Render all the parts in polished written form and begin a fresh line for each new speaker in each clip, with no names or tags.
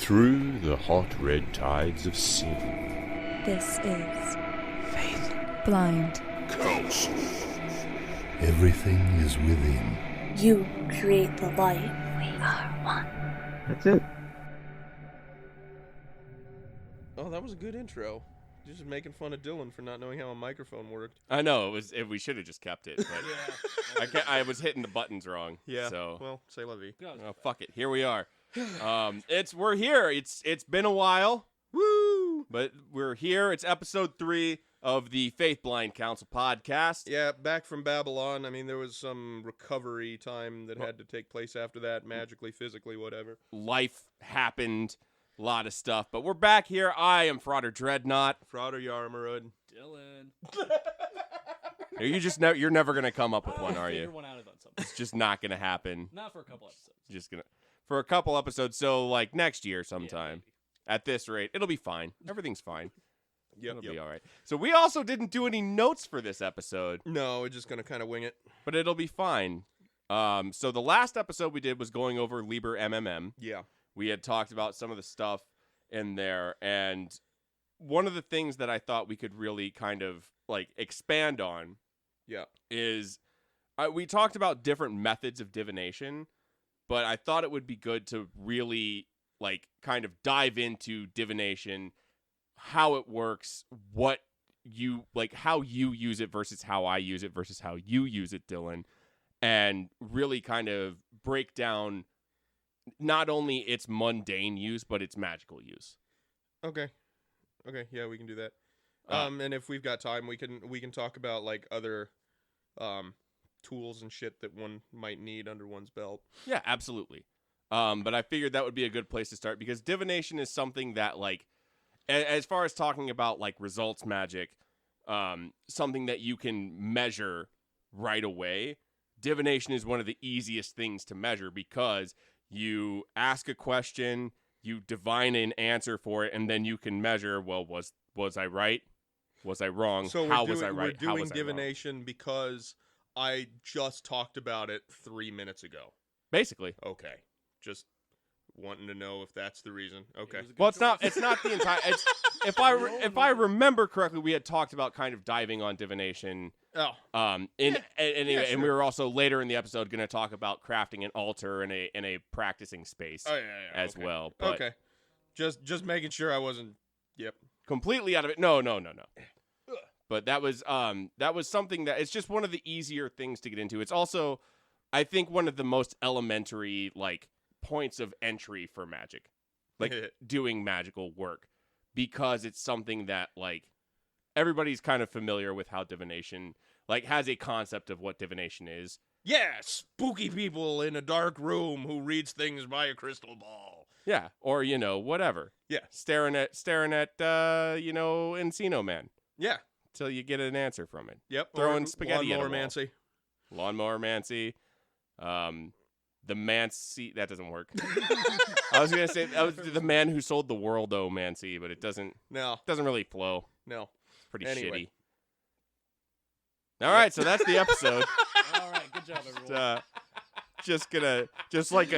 Through the hot red tides of sin.
This is
Faith.
Blind.
Counsel.
Everything is within.
You create the light.
We are one.
That's it.
Oh, that was a good intro. Just making fun of Dylan for not knowing how a microphone worked.
I know we should have just kept it, but I was hitting the buttons wrong.
Yeah.
So
Well, say la vie.
oh, fuck it. Here we are. We're here. It's been a while.
Woo!
But we're here. It's episode 3 of the Faith Blind Council podcast.
Yeah, back from Babylon. I mean, there was some recovery time that had to take place after that, magically, physically, whatever.
Life happened. A lot of stuff. But we're back here. I am Frauder Dreadnought.
Frauder Yarmarud.
Dylan.
You're never gonna come up with one, are you?
Figure one out on something.
It's just not gonna happen.
Not for a couple episodes.
Just gonna for a couple episodes. So like next year sometime.
Yeah,
At this rate, it'll be fine. Everything's fine.
Yep.
It'll be all right. So we also didn't do any notes for this episode,
No, we're just going to kind of wing it.
but it'll be fine. So the last episode we did was going over Liber MMM.
Yeah.
We had talked about some of the stuff in there, and one of the things that I thought we could really kind of like expand on
Yeah.
is we talked about different methods of divination, but I thought it would be good to really like kind of dive into divination, how it works, what you like, how you use it versus how I use it versus how you use it, Dylan, and really kind of break down not only its mundane use but its magical use.
Okay, yeah, we can do that. And if we've got time, we can talk about like other tools and shit that one might need under one's belt.
Yeah, absolutely. But I figured that would be a good place to start because divination is something that, like, as far as talking about like results magic, something that you can measure right away. Divination is one of the easiest things to measure because you ask a question, you divine an answer for it, and then you can measure. Well, was I right? Was I wrong?
So
how was I right?
We're
How
doing
was I wrong?
divination because I just talked about it 3 minutes ago.
Basically.
Okay, just wanting to know if that's the reason. Okay.
Well, it's not the entire. If I remember correctly, we had talked about kind of diving on divination.
Oh.
And we were also later in the episode going to talk about crafting an altar in a practicing space.
Oh yeah.
As
okay.
well. But
Okay. Just making sure I wasn't. Yep.
completely out of it. No. But that was something that it's just one of the easier things to get into. It's also, I think, one of the most elementary like points of entry for magic, like doing magical work, because it's something that like everybody's kind of familiar with how divination like has a concept of what divination is.
Yeah, spooky people in a dark room who reads things by a crystal ball.
Yeah, or whatever.
Yeah,
staring at Encino Man.
Yeah,
till you get an answer from it.
Yep,
throwing spaghetti at a wall.
Lawnmower
mancy. The mancy, that doesn't work. I was gonna say that was the man who sold the world mancy, but it doesn't really flow.
No,
pretty
anyway.
Shitty. All right, so that's the episode.
All right, good job, everyone.
Just like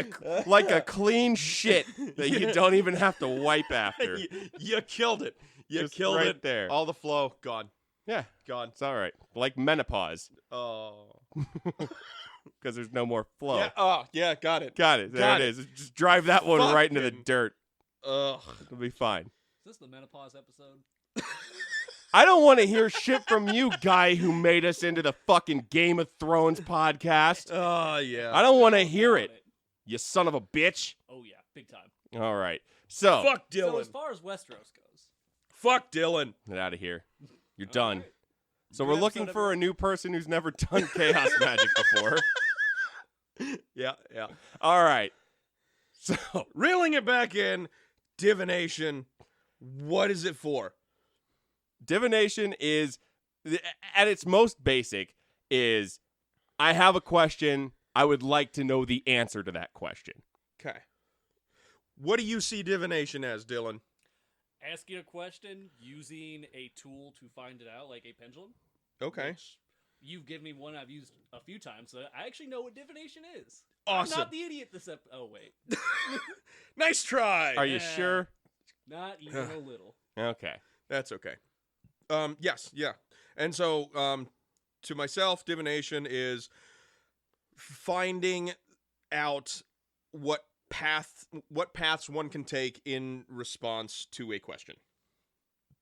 a clean shit that you don't even have to wipe after.
You killed it. You
just
killed
right
it.
There.
All the flow gone.
Yeah,
gone.
It's all right. Like menopause.
Oh.
Because there's no more flow.
Yeah. Oh, yeah. Got it.
There it is. Just drive that one right into the dirt.
Ugh.
It'll be fine.
Is this the menopause episode?
I don't want to hear shit from you, guy who made us into the fucking Game of Thrones podcast.
Oh, yeah.
I don't want to hear it, you son of a bitch.
Oh, yeah. Big time.
All right. So.
Fuck Dylan.
So as far as Westeros goes.
Fuck Dylan.
Get out of here. You're done.
Right.
So we're looking for a new person who's never done chaos magic before.
Yeah.
All right. So
reeling it back in, divination, what is it for?
Divination is, at its most basic, is I have a question. I would like to know the answer to that question.
Okay. What do you see divination as, Dylan?
Asking a question using a tool to find it out, like a pendulum.
Okay.
You've given me one I've used a few times, so I actually know what divination is. I'm
Awesome.
not the idiot this Oh, wait.
Nice try.
Are you
Yeah.
sure?
Not even a little.
Okay.
That's okay. Yes, yeah. And so, to myself, divination is finding out what paths one can take in response to a question.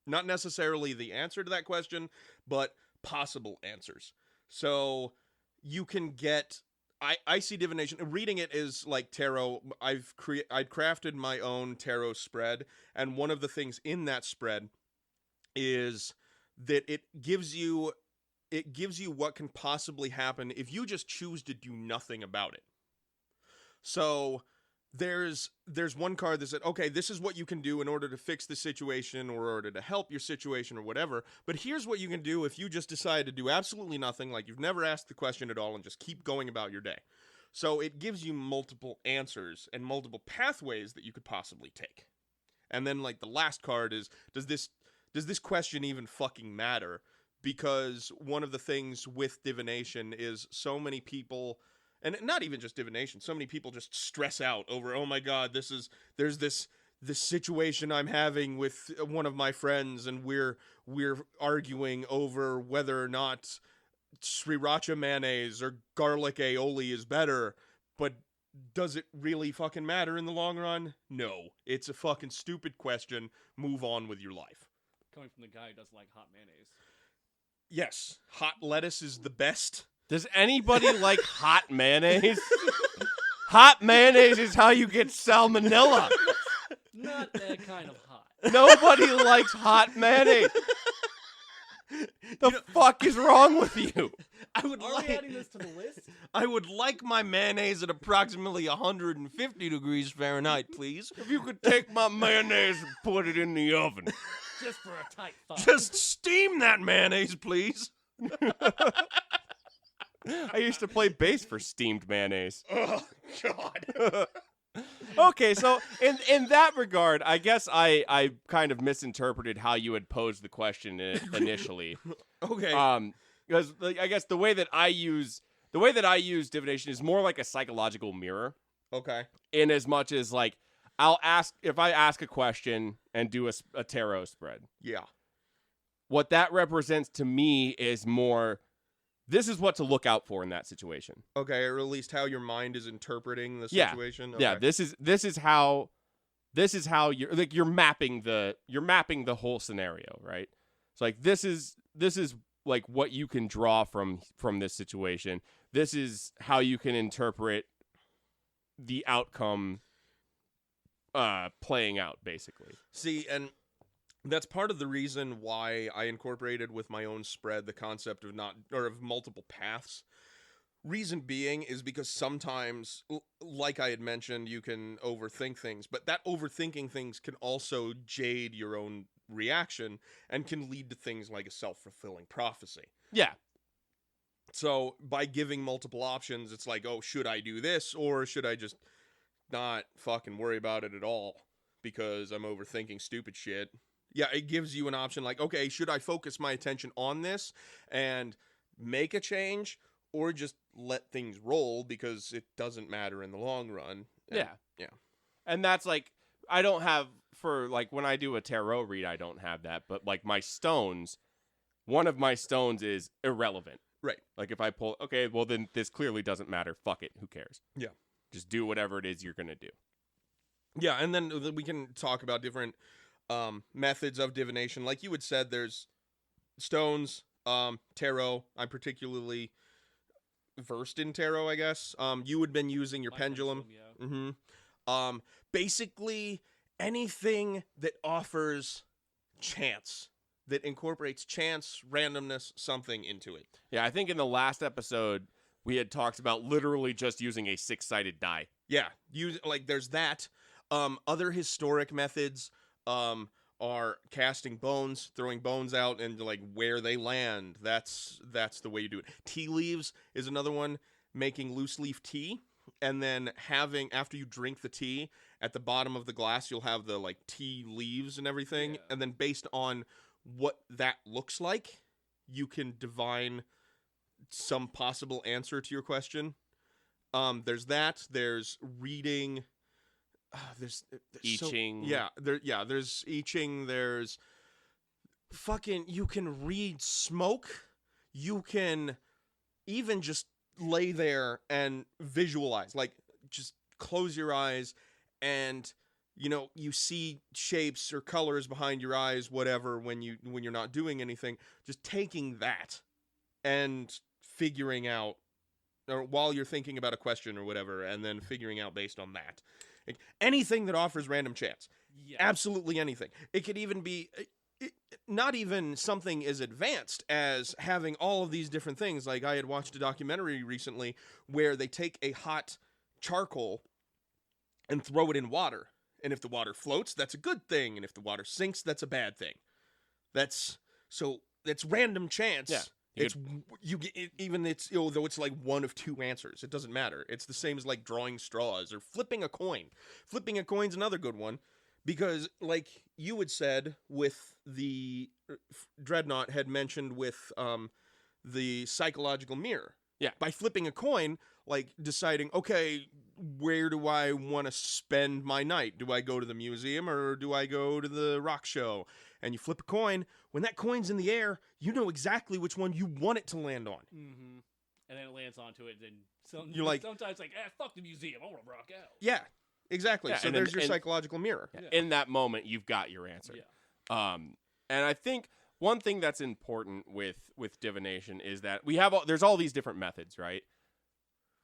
Not necessarily the answer to that question, but possible answers. So you can get. I see divination. Reading it is like tarot. I'd crafted my own tarot spread, and one of the things in that spread is that it gives you what can possibly happen if you just choose to do nothing about it. So there's one card that said, okay, this is what you can do in order to fix the situation or in order to help your situation or whatever, but here's what you can do if you just decide to do absolutely nothing, like you've never asked the question at all and just keep going about your day. So it gives you multiple answers and multiple pathways that you could possibly take. And then like the last card is, does this question even fucking matter? Because one of the things with divination is so many people, and not even just divination, so many people just stress out over, oh my god, there's this situation I'm having with one of my friends, and we're arguing over whether or not sriracha mayonnaise or garlic aioli is better, but does it really fucking matter in the long run? No. It's a fucking stupid question. Move on with your life.
Coming from the guy who doesn't like hot mayonnaise.
Yes, hot lettuce is the best.
Does anybody like hot mayonnaise? Hot mayonnaise is how you get salmonella.
Not that kind of hot.
Nobody likes hot mayonnaise. The fuck is wrong with you?
I would
Are we adding this to the list?
I would like my mayonnaise at approximately 150 degrees Fahrenheit, please.
If you could take my mayonnaise and put it in the oven.
Just for a tight thought.
Just steam that mayonnaise, please.
I used to play bass for steamed mayonnaise.
Oh, God.
Okay, so in that regard, I guess I kind of misinterpreted how you had posed the question initially.
Okay.
Because I guess the way that I use divination is more like a psychological mirror.
Okay.
In as much as like if I ask a question and do a tarot spread.
Yeah.
What that represents to me is more, this is what to look out for in that situation.
Okay, or at least how your mind is interpreting the
Yeah.
situation.
Yeah,
Okay.
this is how you're mapping the whole scenario, right? It's like this is like what you can draw from this situation. This is how you can interpret the outcome playing out, basically.
See, and that's part of the reason why I incorporated with my own spread the concept of multiple paths. Reason being is because sometimes, like I had mentioned, you can overthink things, but that overthinking things can also jade your own reaction and can lead to things like a self-fulfilling prophecy.
Yeah.
So by giving multiple options, it's like, oh, should I do this or should I just not fucking worry about it at all because I'm overthinking stupid shit? Yeah, it gives you an option like, okay, should I focus my attention on this and make a change or just let things roll because it doesn't matter in the long run? And, yeah.
And that's like, I don't have, for like when I do a tarot read, I don't have that. But like my stones, one of my stones is irrelevant.
Right.
Like if I pull, okay, well then this clearly doesn't matter. Fuck it. Who cares?
Yeah.
Just do whatever it is you're going to do.
Yeah, and then we can talk about different methods of divination. Like you had said, there's stones, tarot. I'm particularly versed in tarot, I guess. You had been using your pendulum.
Yeah.
Mm-hmm. Basically anything that offers chance, that incorporates chance, randomness, something into it.
Yeah, I think in the last episode, we had talked about literally just using a 6-sided die.
Yeah, there's that. Other historic methods are casting bones, throwing bones out, and like where they land. That's the way you do it. Tea leaves is another one. Making loose leaf tea, and then having, after you drink the tea, at the bottom of the glass you'll have the like tea leaves and everything,
Yeah.
and then based on what that looks like, you can divine some possible answer to your question. There's that. There's reading. There's
I Ching.
There's I Ching. There's fucking. You can read smoke. You can even just lay there and visualize. Like, just close your eyes, and you see shapes or colors behind your eyes, whatever. When you're not doing anything, just taking that and figuring out, or while you're thinking about a question or whatever, and then figuring out based on that. Like, anything that offers random chance.
Yeah.
Absolutely anything. It could even be not even something as advanced as having all of these different things. Like, I had watched a documentary recently where they take a hot charcoal and throw it in water. And if the water floats, that's a good thing. And if the water sinks, that's a bad thing. That's random chance.
Yeah.
Though it's like one of two answers, it doesn't matter. It's the same as like drawing straws or flipping a coin. Flipping a coin's another good one, because like you had said with the Dreadnought had mentioned with the psychological mirror.
Yeah.
By flipping a coin, like deciding, okay, where do I want to spend my night? Do I go to the museum or do I go to the rock show? And you flip a coin. When that coin's in the air, you know exactly which one you want it to land on.
Mm-hmm. And then it lands onto it, and
You're like,
sometimes like, fuck the museum, I want to rock out.
Yeah, exactly.
Yeah,
so
and
there's
then-
your psychological mirror.
Yeah.
In that moment, you've got your answer.
Yeah.
And I think one thing that's important with divination is that there's all these different methods, right?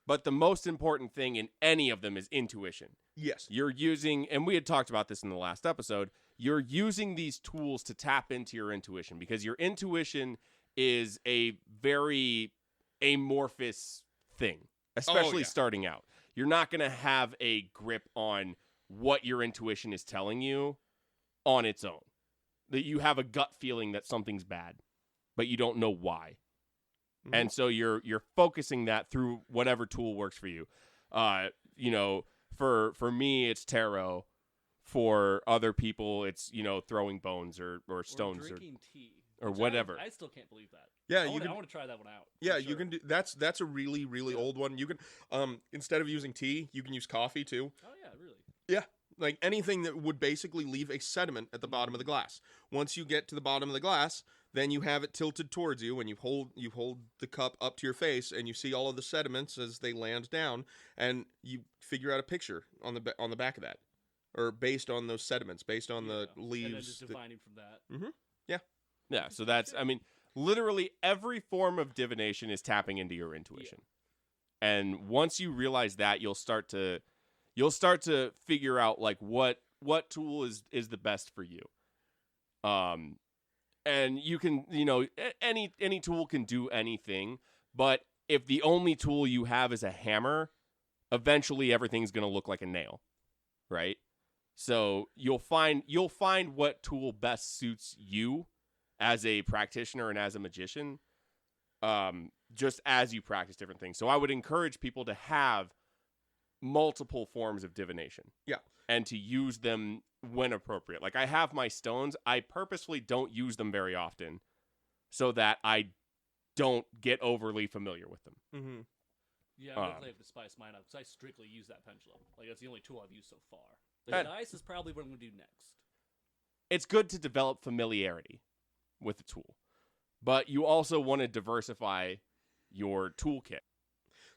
But the most important thing in any of them is intuition.
Yes.
You're using, and we had talked about this in the last episode, you're using these tools to tap into your intuition, because your intuition is a very amorphous thing, especially starting out. You're not going to have a grip on what your intuition is telling you on its own. That you have a gut feeling that something's bad, but you don't know why.
Mm-hmm.
And so you're focusing that through whatever tool works for you. For me, it's tarot. For other people, it's throwing bones or stones
or drinking tea
or
which
whatever.
I still can't believe that.
Yeah,
I
you
want to try that one out.
Yeah,
for
you
sure.
can do that's a really, really old one. You can instead of using tea, you can use coffee too.
Oh yeah, really.
Yeah. Like anything that would basically leave a sediment at the bottom of the glass. Once you get to the bottom of the glass, then you have it tilted towards you, and you hold the cup up to your face, and you see all of the sediments as they land down, and you figure out a picture on the back of that, or based on those sediments, based on the leaves.
And then just divining from that.
Mm-hmm. Yeah.
Yeah, so that's, literally every form of divination is tapping into your intuition. Yeah. And once you realize that, you'll start to figure out like what tool is the best for you. And you can, any tool can do anything, but if the only tool you have is a hammer, eventually everything's going to look like a nail, right? So you'll find what tool best suits you as a practitioner and as a magician, just as you practice different things. So I would encourage people to have multiple forms of divination.
Yeah.
And to use them when appropriate. Like I have my stones. I purposefully don't use them very often so that I don't get overly familiar with them.
Mm-hmm.
Yeah, I definitely have to spice mine up because I strictly use that pendulum. Like that's the only tool I've used so far. The dice is probably what I'm going to do next. It's
good to develop familiarity with the tool, but you also want to diversify your toolkit.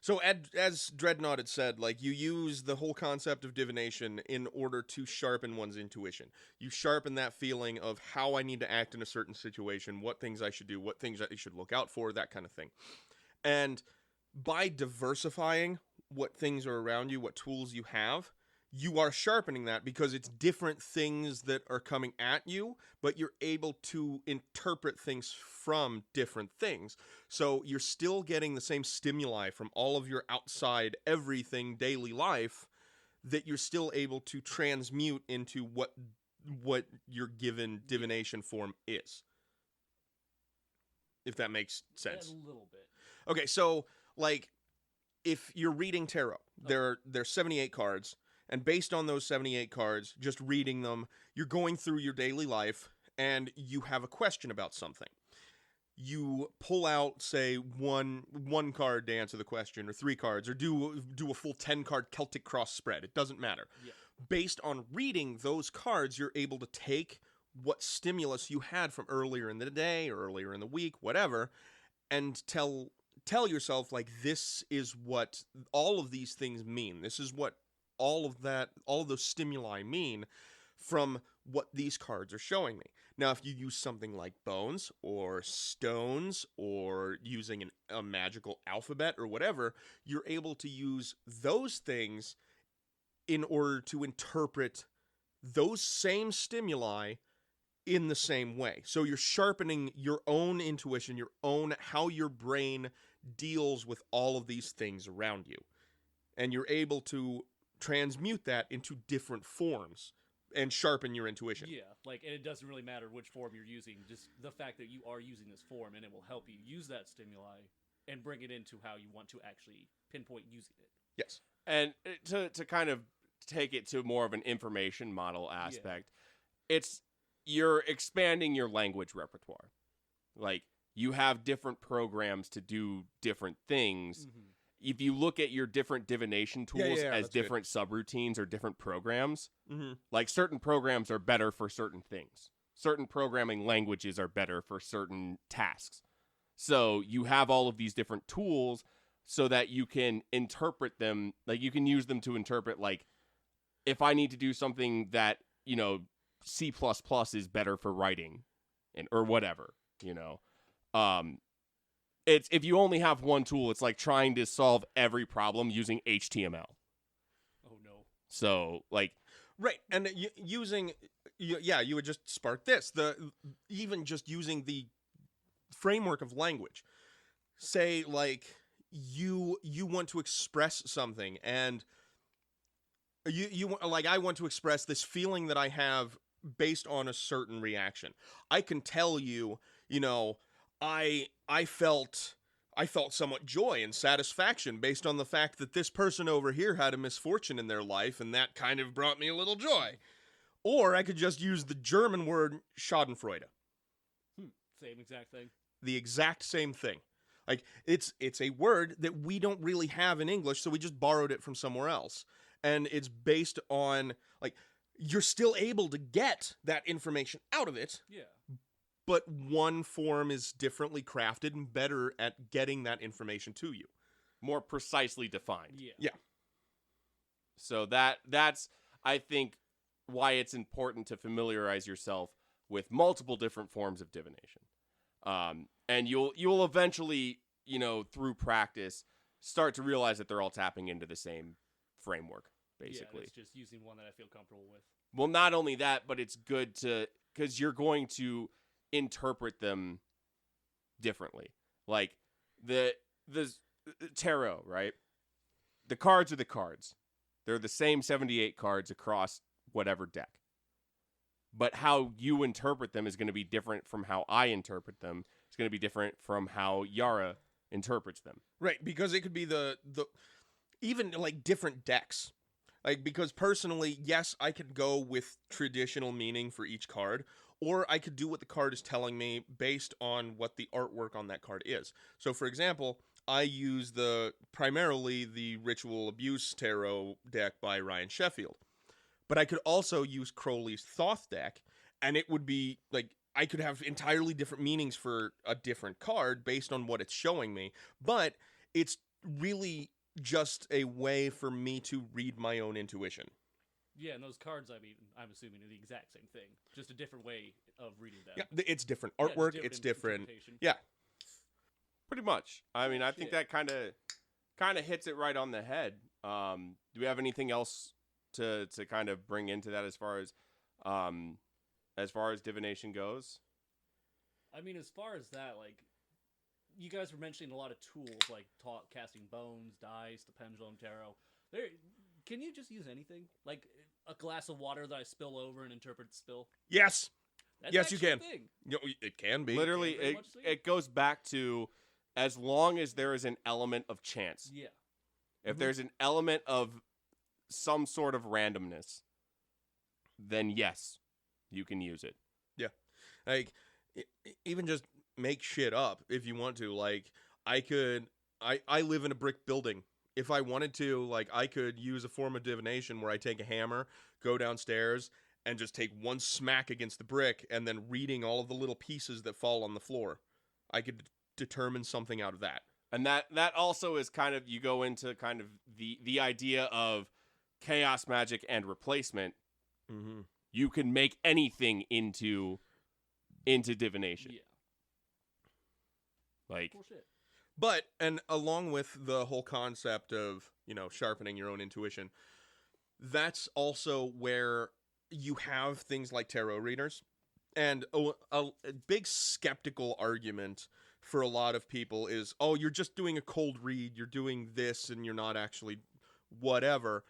So as Dreadnought had said, like you use the whole concept of divination in order to sharpen one's intuition. You sharpen that feeling of how I need to act in a certain situation, what things I should do, what things I should look out for, that kind of thing. And by diversifying what things are around you, what tools you have, you are sharpening that because it's different things that are coming at you, but you're able to interpret things from different things. So you're still getting the same stimuli from all of your outside everything daily life that you're still able to transmute into what your given divination form is. If that makes sense.
A little bit.
Okay, so like if you're reading tarot, there are 78 cards. And based on those 78 cards, just reading them, you're going through your daily life and you have a question about something. you pull out, say, one card to answer the question, or 3 cards, or do a full 10-card Celtic cross spread. It doesn't matter.
Yeah.
Based on reading those cards, you're able to take what stimulus you had from earlier in the day or earlier in the week, whatever, and tell yourself, like, this is what all of these things mean. This is what all of those stimuli mean from what these cards are showing me. Now, if you use something like bones or stones or using a magical alphabet or whatever, you're able to use those things in order to interpret those same stimuli in the same way. So you're sharpening your own intuition, how your brain deals with all of these things around you. And you're able to transmute that into different forms and sharpen your intuition.
Yeah, like, and it doesn't really matter which form you're using, just the fact that you are using this form, and it will help you use that stimuli and bring it into how you want to actually pinpoint using it.
Yes.
And to kind of take it to more of an information model aspect, you're expanding your language repertoire. Like, you have different programs to do different things.
Mm-hmm.
If you look at your different divination tools as different
good.
subroutines or different programs,
Mm-hmm.
like, certain programs are better for certain things. Certain programming languages are better for certain tasks. So you have all of these different tools so that you can interpret them. Like, you can use them to interpret, like, if I need to do something that, C++ is better for writing or whatever, It's if you only have one tool, it's like trying to solve every problem using HTML.
Oh no.
So, like,
right, and you would just spark this. Even just using the framework of language. Say, like, you want to express something, and I want to express this feeling that I have based on a certain reaction. I can tell you, I felt somewhat joy and satisfaction based on the fact that this person over here had a misfortune in their life, and that kind of brought me a little joy. Or I could just use the German word Schadenfreude.
Same exact thing.
The exact same thing. Like, it's a word that we don't really have in English, so we just borrowed it from somewhere else. And it's based on, like, you're still able to get that information out of it.
Yeah.
But one form is differently crafted and better at getting that information to you.
more precisely defined.
Yeah.
Yeah.
So that's, I think, why it's important to familiarize yourself with multiple different forms of divination. And you'll eventually, through practice, start to realize that they're all tapping into the same framework, basically.
Yeah, it's just using one that I feel comfortable with.
Well, not only that, but it's good because you're going to interpret them differently. Like the tarot, right? The cards are the cards. They're the same 78 cards across whatever deck. But how you interpret them is going to be different from how I interpret them. It's going to be different from how Yara interprets them.
Right, because it could be the even like different decks. Like, because personally, yes, I could go with traditional meaning for each card, or I could do what the card is telling me based on what the artwork on that card is. So, for example, I use primarily the Ritual Abuse Tarot deck by Ryan Sheffield. But I could also use Crowley's Thoth deck, and it would be, like, I could have entirely different meanings for a different card based on what it's showing me. But it's really just a way for me to read my own intuition.
Yeah, and those cards, I'm assuming, are the exact same thing. Just a different way of reading them.
Yeah, it's different artwork, it's different.
interpretation.
Yeah.
Pretty much. I mean, I think
Shit.
that kind of hits it right on the head. Do we have anything else to kind of bring into that as far as divination goes?
I mean, as far as that, like, you guys were mentioning a lot of tools, like casting bones, dice, the pendulum, tarot. Can you just use anything? Like a glass of water that I spill over and interpret spill?
Yes.
That's
Yes, you
actually a
can.
thing.
It can be.
Literally,
Yeah, very much so.
it goes back to as long as there is an element of chance.
Yeah.
If there's an element of some sort of randomness, then yes, you can use it.
Yeah. Like, even just make shit up if you want to. Like, I live in a brick building. If I wanted to, like, I could use a form of divination where I take a hammer, go downstairs, and just take one smack against the brick, and then reading all of the little pieces that fall on the floor. I could determine something out of that.
And that also is kind of, you go into kind of the idea of chaos magic and replacement.
Mm-hmm.
You can make anything into divination.
Yeah.
Like,
Bullshit.
But, and along with the whole concept of, sharpening your own intuition, that's also where you have things like tarot readers. And a big skeptical argument for a lot of people is, oh, you're just doing a cold read, you're doing this, and you're not actually whatever.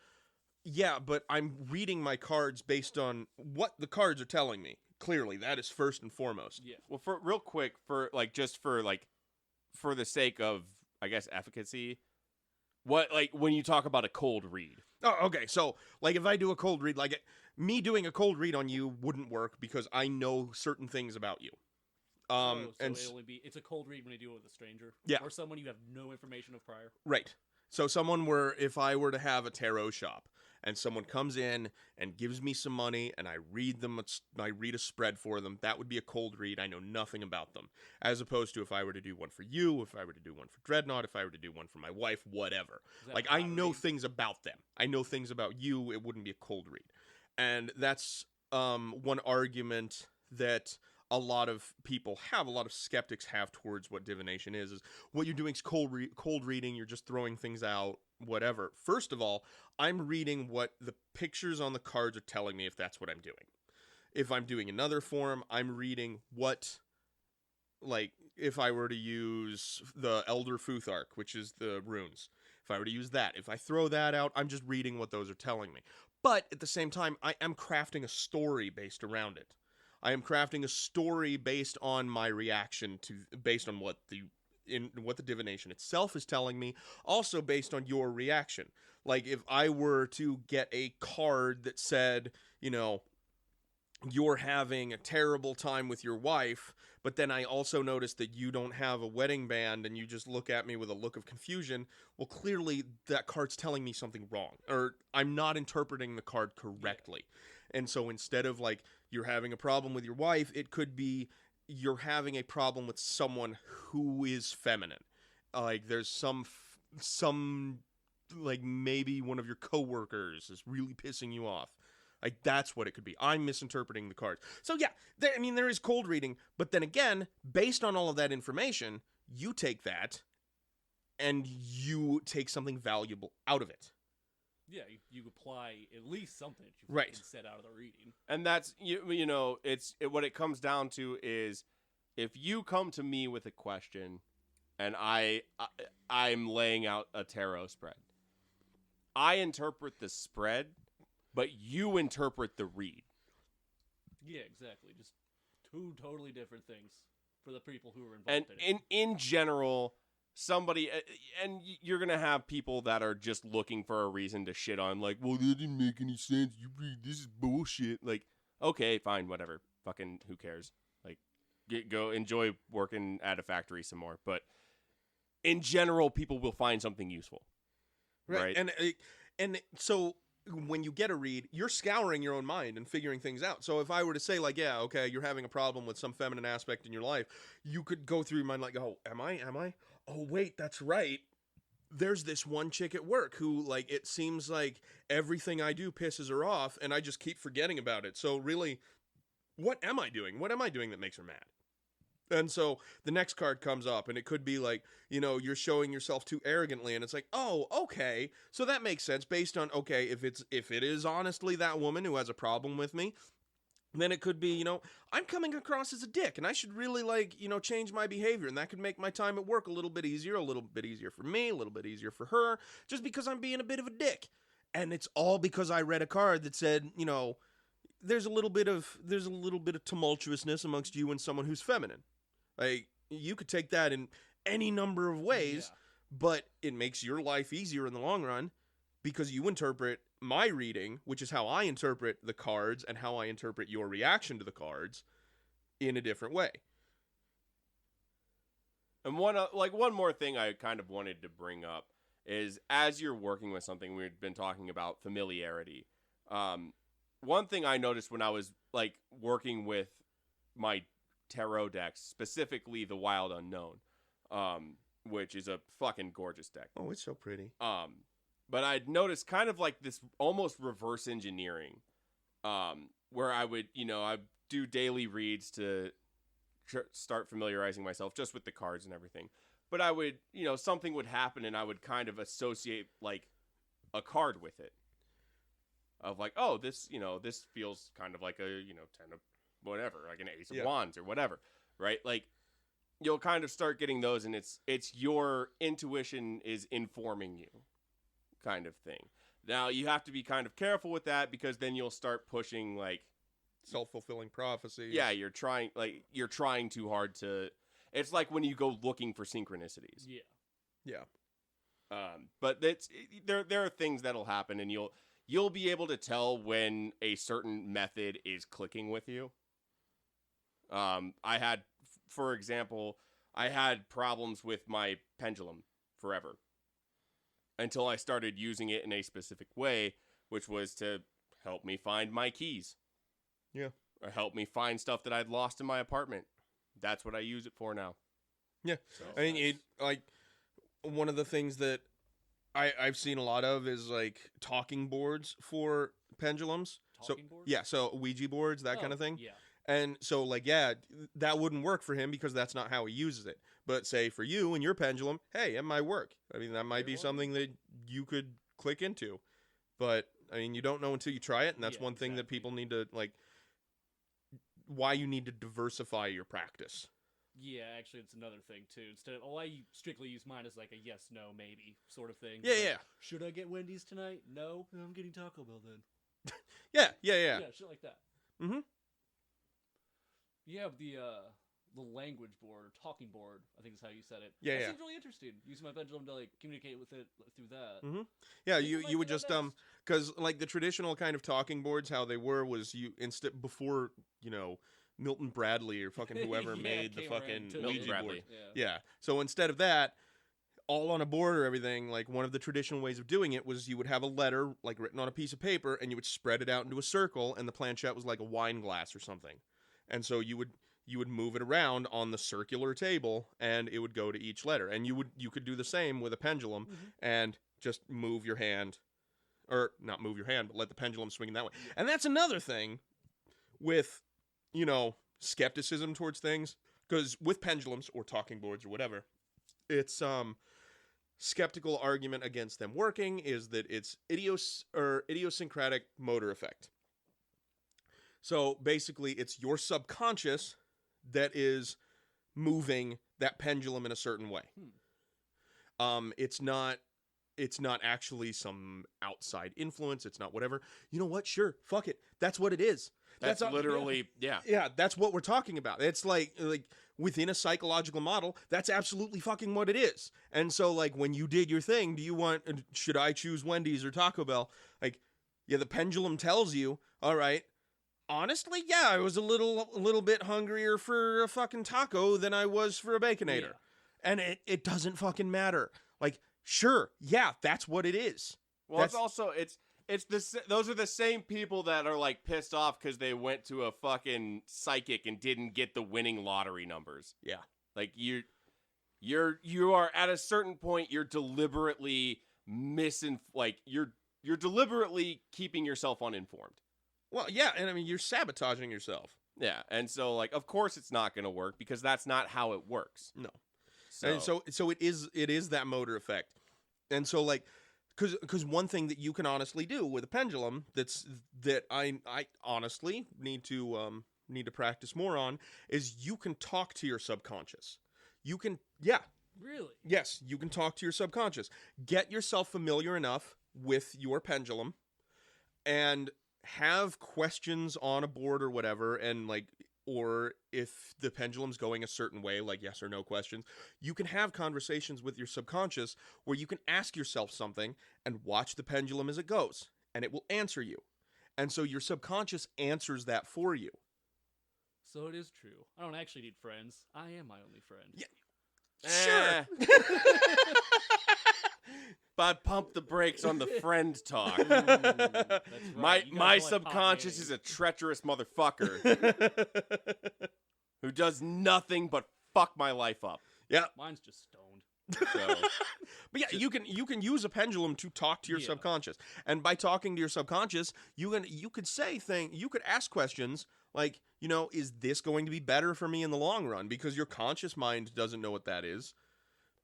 Yeah, but I'm reading my cards based on what the cards are telling me. Clearly, that is first and foremost.
Yeah.
well, for real quick, for the sake of, I guess, efficacy, what, like, when you talk about a cold read?
Oh, okay. So, like, if I do a cold read, like, me doing a cold read on you wouldn't work because I know certain things about you.
It's a cold read when you do it with a stranger.
Yeah.
Or someone you have no information of prior.
Right. So if I were to have a tarot shop and someone comes in and gives me some money and I read a spread for them, that would be a cold read. I know nothing about them. As opposed to if I were to do one for you, if I were to do one for Dreadnought, if I were to do one for my wife, whatever. Like, I know things about them. I know things about you. It wouldn't be a cold read. And that's one argument that a lot of people have, a lot of skeptics have towards what divination is what you're doing is cold reading, you're just throwing things out, whatever. First of all, I'm reading what the pictures on the cards are telling me if that's what I'm doing. If I'm doing another form, I'm reading what, like, if I were to use the Elder Futhark, which is the runes, if I were to use that, if I throw that out, I'm just reading what those are telling me. But at the same time, I am crafting a story based around it. I am crafting a story based on my reaction based on what the divination itself is telling me, also based on your reaction. Like, if I were to get a card that said, you're having a terrible time with your wife, but then I also noticed that you don't have a wedding band and you just look at me with a look of confusion, well, clearly that card's telling me something wrong, or I'm not interpreting the card correctly. And so instead of, like, you're having a problem with your wife, it could be you're having a problem with someone who is feminine. Like, there's some like, maybe one of your coworkers is really pissing you off. Like, that's what it could be. I'm misinterpreting the cards. So yeah, there is cold reading, but then again, based on all of that information, you take that and you take something valuable out of it.
Yeah, you apply at least something that you
Right.
can set out of the reading.
And that's, what it comes down to is, if you come to me with a question and I'm laying out a tarot spread, I interpret the spread, but you interpret the read.
Yeah, exactly. Just two totally different things for the people who are involved
And
in it.
in general, somebody, and you're going to have people that are just looking for a reason to shit on, like, well, that didn't make any sense. You read, this is bullshit. Like, okay, fine, whatever. Fucking who cares? Like, go enjoy working at a factory some more. But in general, people will find something useful. Right?
And so when you get a read, you're scouring your own mind and figuring things out. So if I were to say, like, yeah, okay, you're having a problem with some feminine aspect in your life, you could go through your mind like, oh, am I? Oh, wait, that's right. There's this one chick at work who, like, it seems like everything I do pisses her off, and I just keep forgetting about it. So really, what am I doing? What am I doing that makes her mad? And so the next card comes up, and it could be like, you're showing yourself too arrogantly, and it's like, oh, okay, so that makes sense based on, okay, if it is honestly that woman who has a problem with me, then it could be, I'm coming across as a dick, and I should really, like, change my behavior, and that could make my time at work a little bit easier for me, a little bit easier for her, just because I'm being a bit of a dick. And it's all because I read a card that said, there's a little bit of tumultuousness amongst you and someone who's feminine. Like, you could take that in any number of ways, but it makes your life easier in the long run because you interpret my reading, which is how I interpret the cards and how I interpret your reaction to the cards, in a different way.
And one more thing I kind of wanted to bring up is, as you're working with something, we've been talking about familiarity. One thing I noticed when I was like working with my tarot decks, specifically the Wild Unknown, which is a fucking gorgeous deck.
Oh, it's so pretty.
But I'd noticed kind of like this almost reverse engineering, where I would, I'd do daily reads to start familiarizing myself just with the cards and everything. But I would, something would happen and I would kind of associate like a card with it. Of like, oh, this feels kind of like a, 10 of whatever, like an ace of wands or whatever, right? Like, you'll kind of start getting those, and it's your intuition is informing you kind of thing. Now, you have to be kind of careful with that, because then you'll start pushing, like,
self-fulfilling prophecy.
Yeah, you're trying too hard to... It's like when you go looking for synchronicities.
Yeah.
But there are things that'll happen, and you'll be able to tell when a certain method is clicking with you. For example, I had problems with my pendulum forever until I started using it in a specific way, which was to help me find my keys.
Yeah.
Or help me find stuff that I'd lost in my apartment. That's what I use it for now.
Yeah.
So,
I mean, one of the things that I've seen a lot of is like talking boards for pendulums.
Talking boards?
Yeah, so Ouija boards, that kind of thing.
Yeah.
And so, like, that wouldn't work for him because that's not how he uses it. But say for you and your pendulum, hey, it might work. I mean, that might be something that you could click into. But, I mean, you don't know until you try it, and that's one thing that people need to, like, why you need to diversify your practice.
Yeah, actually, it's another thing, too. Instead of, I strictly use mine as, like, a yes, no, maybe sort of thing.
Yeah,
like,
yeah.
Should I get Wendy's tonight? No. I'm getting Taco Bell then.
Yeah.
Yeah, shit like that.
Mm-hmm.
You have the language board, or talking board, I think is how you said it.
Yeah,
That seems really interesting. Using my pendulum to, like, communicate with it through that.
Mm-hmm. Yeah, you would just, because, like, the traditional kind of talking boards, how they were was before, Milton Bradley or fucking whoever made the fucking Ouija board. Yeah. So instead of that, all on a board or everything, like, one of the traditional ways of doing it was you would have a letter, like, written on a piece of paper, and you would spread it out into a circle, and the planchette was like a wine glass or something. And so you would move it around on the circular table, and it would go to each letter. And you could do the same with a pendulum, and just move your hand, or not move your hand, but let the pendulum swing that way. And that's another thing with, skepticism towards things, because with pendulums or talking boards or whatever, it's skeptical argument against them working is that it's idiosyncratic motor effect. So basically, it's your subconscious that is moving that pendulum in a certain way. It's not actually some outside influence. It's not whatever. You know what? Sure, fuck it. That's what it is.
That's literally, yeah.
Yeah, that's what we're talking about. It's like within a psychological model, that's absolutely fucking what it is. And so, like, when you did your thing, should I choose Wendy's or Taco Bell? Like, yeah, the pendulum tells you, all right, honestly, yeah, I was a little bit hungrier for a fucking taco than I was for a Baconator. Yeah. And it doesn't fucking matter. Like, sure, yeah, that's what it is.
Well, those are the same people that are, like, pissed off because they went to a fucking psychic and didn't get the winning lottery numbers.
Yeah.
Like, you are at a certain point, you're deliberately you're deliberately keeping yourself uninformed.
Well, yeah, and I mean, you're sabotaging yourself.
Yeah, and so, like, of course it's not going to work because that's not how it works.
No. And so it is that motor effect. And so, like, because one thing that you can honestly do with a pendulum that I honestly need to practice more on is you can talk to your subconscious. You can, yeah.
Really?
Yes, you can talk to your subconscious. Get yourself familiar enough with your pendulum and have questions on a board or whatever, and like, or if the pendulum's going a certain way, like yes or no questions, you can have conversations with your subconscious where you can ask yourself something and watch the pendulum as it goes, and it will answer you. And so your subconscious answers that for you.
So it is true. I don't actually need friends. I am my only friend.
Yeah. Sure.
But pump the brakes on the friend talk.
That's right.
My subconscious is a treacherous motherfucker who does nothing but fuck my life up.
Yeah.
Mine's just stoned.
So,
But yeah, you can use a pendulum to talk to your
Yeah.
subconscious, and by talking to your subconscious, you could you could ask questions like, is this going to be better for me in the long run? Because your conscious mind doesn't know what that is,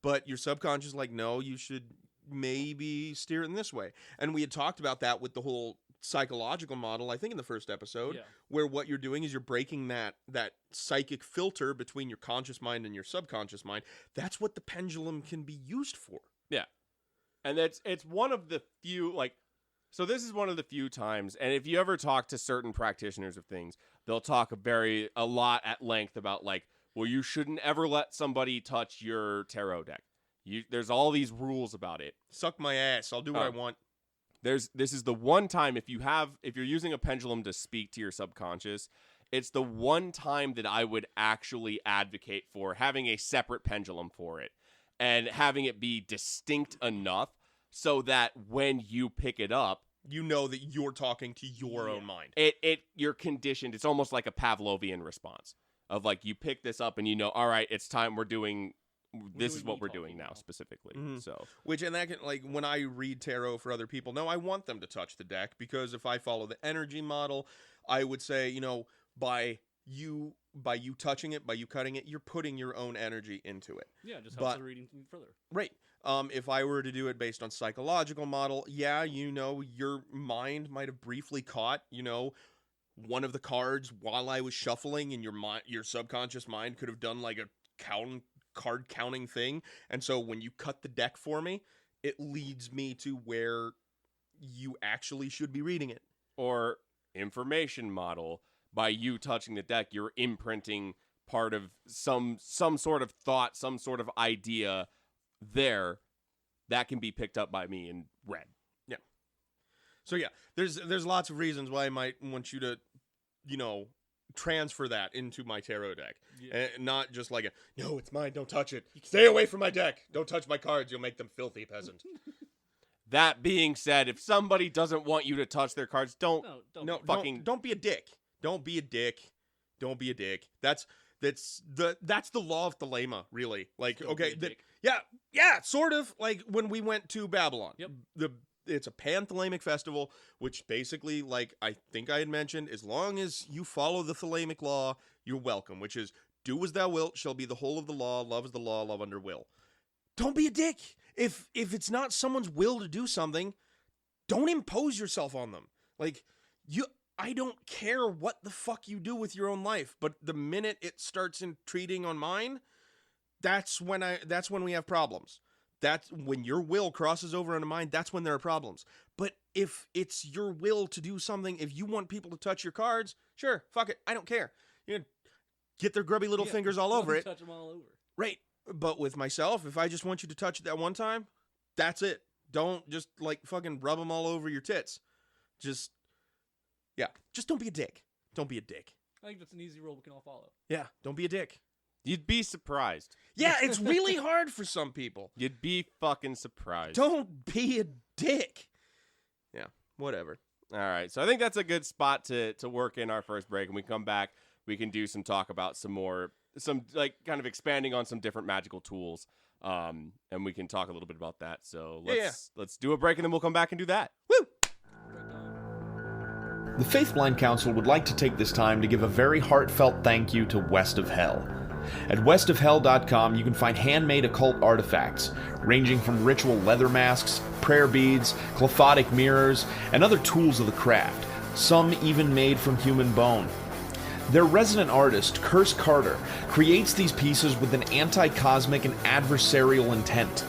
but your subconscious is like, no, you should maybe steer it in this way. And we had talked about that with the whole psychological model, I think in the first episode,
Yeah.
where what you're doing is you're breaking that psychic filter between your conscious mind and your subconscious mind. That's what the pendulum can be used for.
yeah. And it's one of the few, so this is one of the few times, and if you ever talk to certain practitioners of things, they'll talk a lot at length about, well, you shouldn't ever let somebody touch your tarot deck. There's all these rules about it.
Suck my ass. I'll do what I want.
This is the one time if you're using a pendulum to speak to your subconscious, it's the one time that I would actually advocate for having a separate pendulum for it and having it be distinct enough so that when you pick it up,
You know that you're talking to your own mind.
you're conditioned. It's almost like a Pavlovian response of you pick this up and all right, it's time this is what we're doing now specifically.
Mhm.
So
Which, and that can, when I read tarot for other people, no, I want them to touch the deck, because if I follow the energy model, I would say, by you touching it, by you cutting it, you're putting your own energy into it.
Yeah, just helps
But-
the reading further.
Right. If I were to do it based on psychological model, yeah, your mind might have briefly caught, one of the cards while I was shuffling, and your subconscious mind could have done a card counting thing. And so when you cut the deck for me, it leads me to where you actually should be reading it.
or information model, by you touching the deck, you're imprinting part of some sort of thought, some sort of idea there that can be picked up by me and read.
Yeah. So yeah, there's lots of reasons why I might want you to, transfer that into my tarot deck.
Yeah.
And not just no, it's mine, don't touch it. Stay away from my deck. Don't touch my cards. You'll make them filthy, peasant.
That being said, if somebody doesn't want you to touch their cards, don't
No,
fucking
don't be a dick. Don't be a dick. Don't be a dick. That's the law of Thelema, really.
Still be a dick.
Yeah, sort of. When we went to Babylon.
Yep.
It's a pan-Thelemic festival, which basically, I think I had mentioned, as long as you follow the Thelemic law, you're welcome, which is, do as thou wilt shall be the whole of the law, love is the law, love under will. Don't be a dick. If it's not someone's will to do something, don't impose yourself on them. I don't care what the fuck you do with your own life, but the minute it starts intruding on mine, that's when we have problems. That's when your will crosses over into mine. That's when there are problems. But if it's your will to do something, if you want people to touch your cards, sure, fuck it, I don't care. Get their grubby little fingers all over it.
Touch them all over.
Right. But with myself, if I just want you to touch it that one time, that's it. Don't just fucking rub them all over your tits. Just don't be a dick. Don't be a dick.
I think that's an easy rule we can all follow.
Yeah, don't be a dick.
You'd be surprised.
Yeah, it's really hard for some people.
You'd be fucking surprised.
Don't be a dick. Yeah, whatever.
All right. So I think that's a good spot to work in our first break. And we come back, we can do some talk about some kind of expanding on some different magical tools. And we can talk a little bit about that. So let's do a break, and then we'll come back and do that.
Woo!
The Faithblind Council would like to take this time to give a very heartfelt thank you to West of Hell. At westofhell.com, you can find handmade occult artifacts, ranging from ritual leather masks, prayer beads, qliphothic mirrors, and other tools of the craft, some even made from human bone. Their resident artist, Curse Carter, creates these pieces with an anti-cosmic and adversarial intent.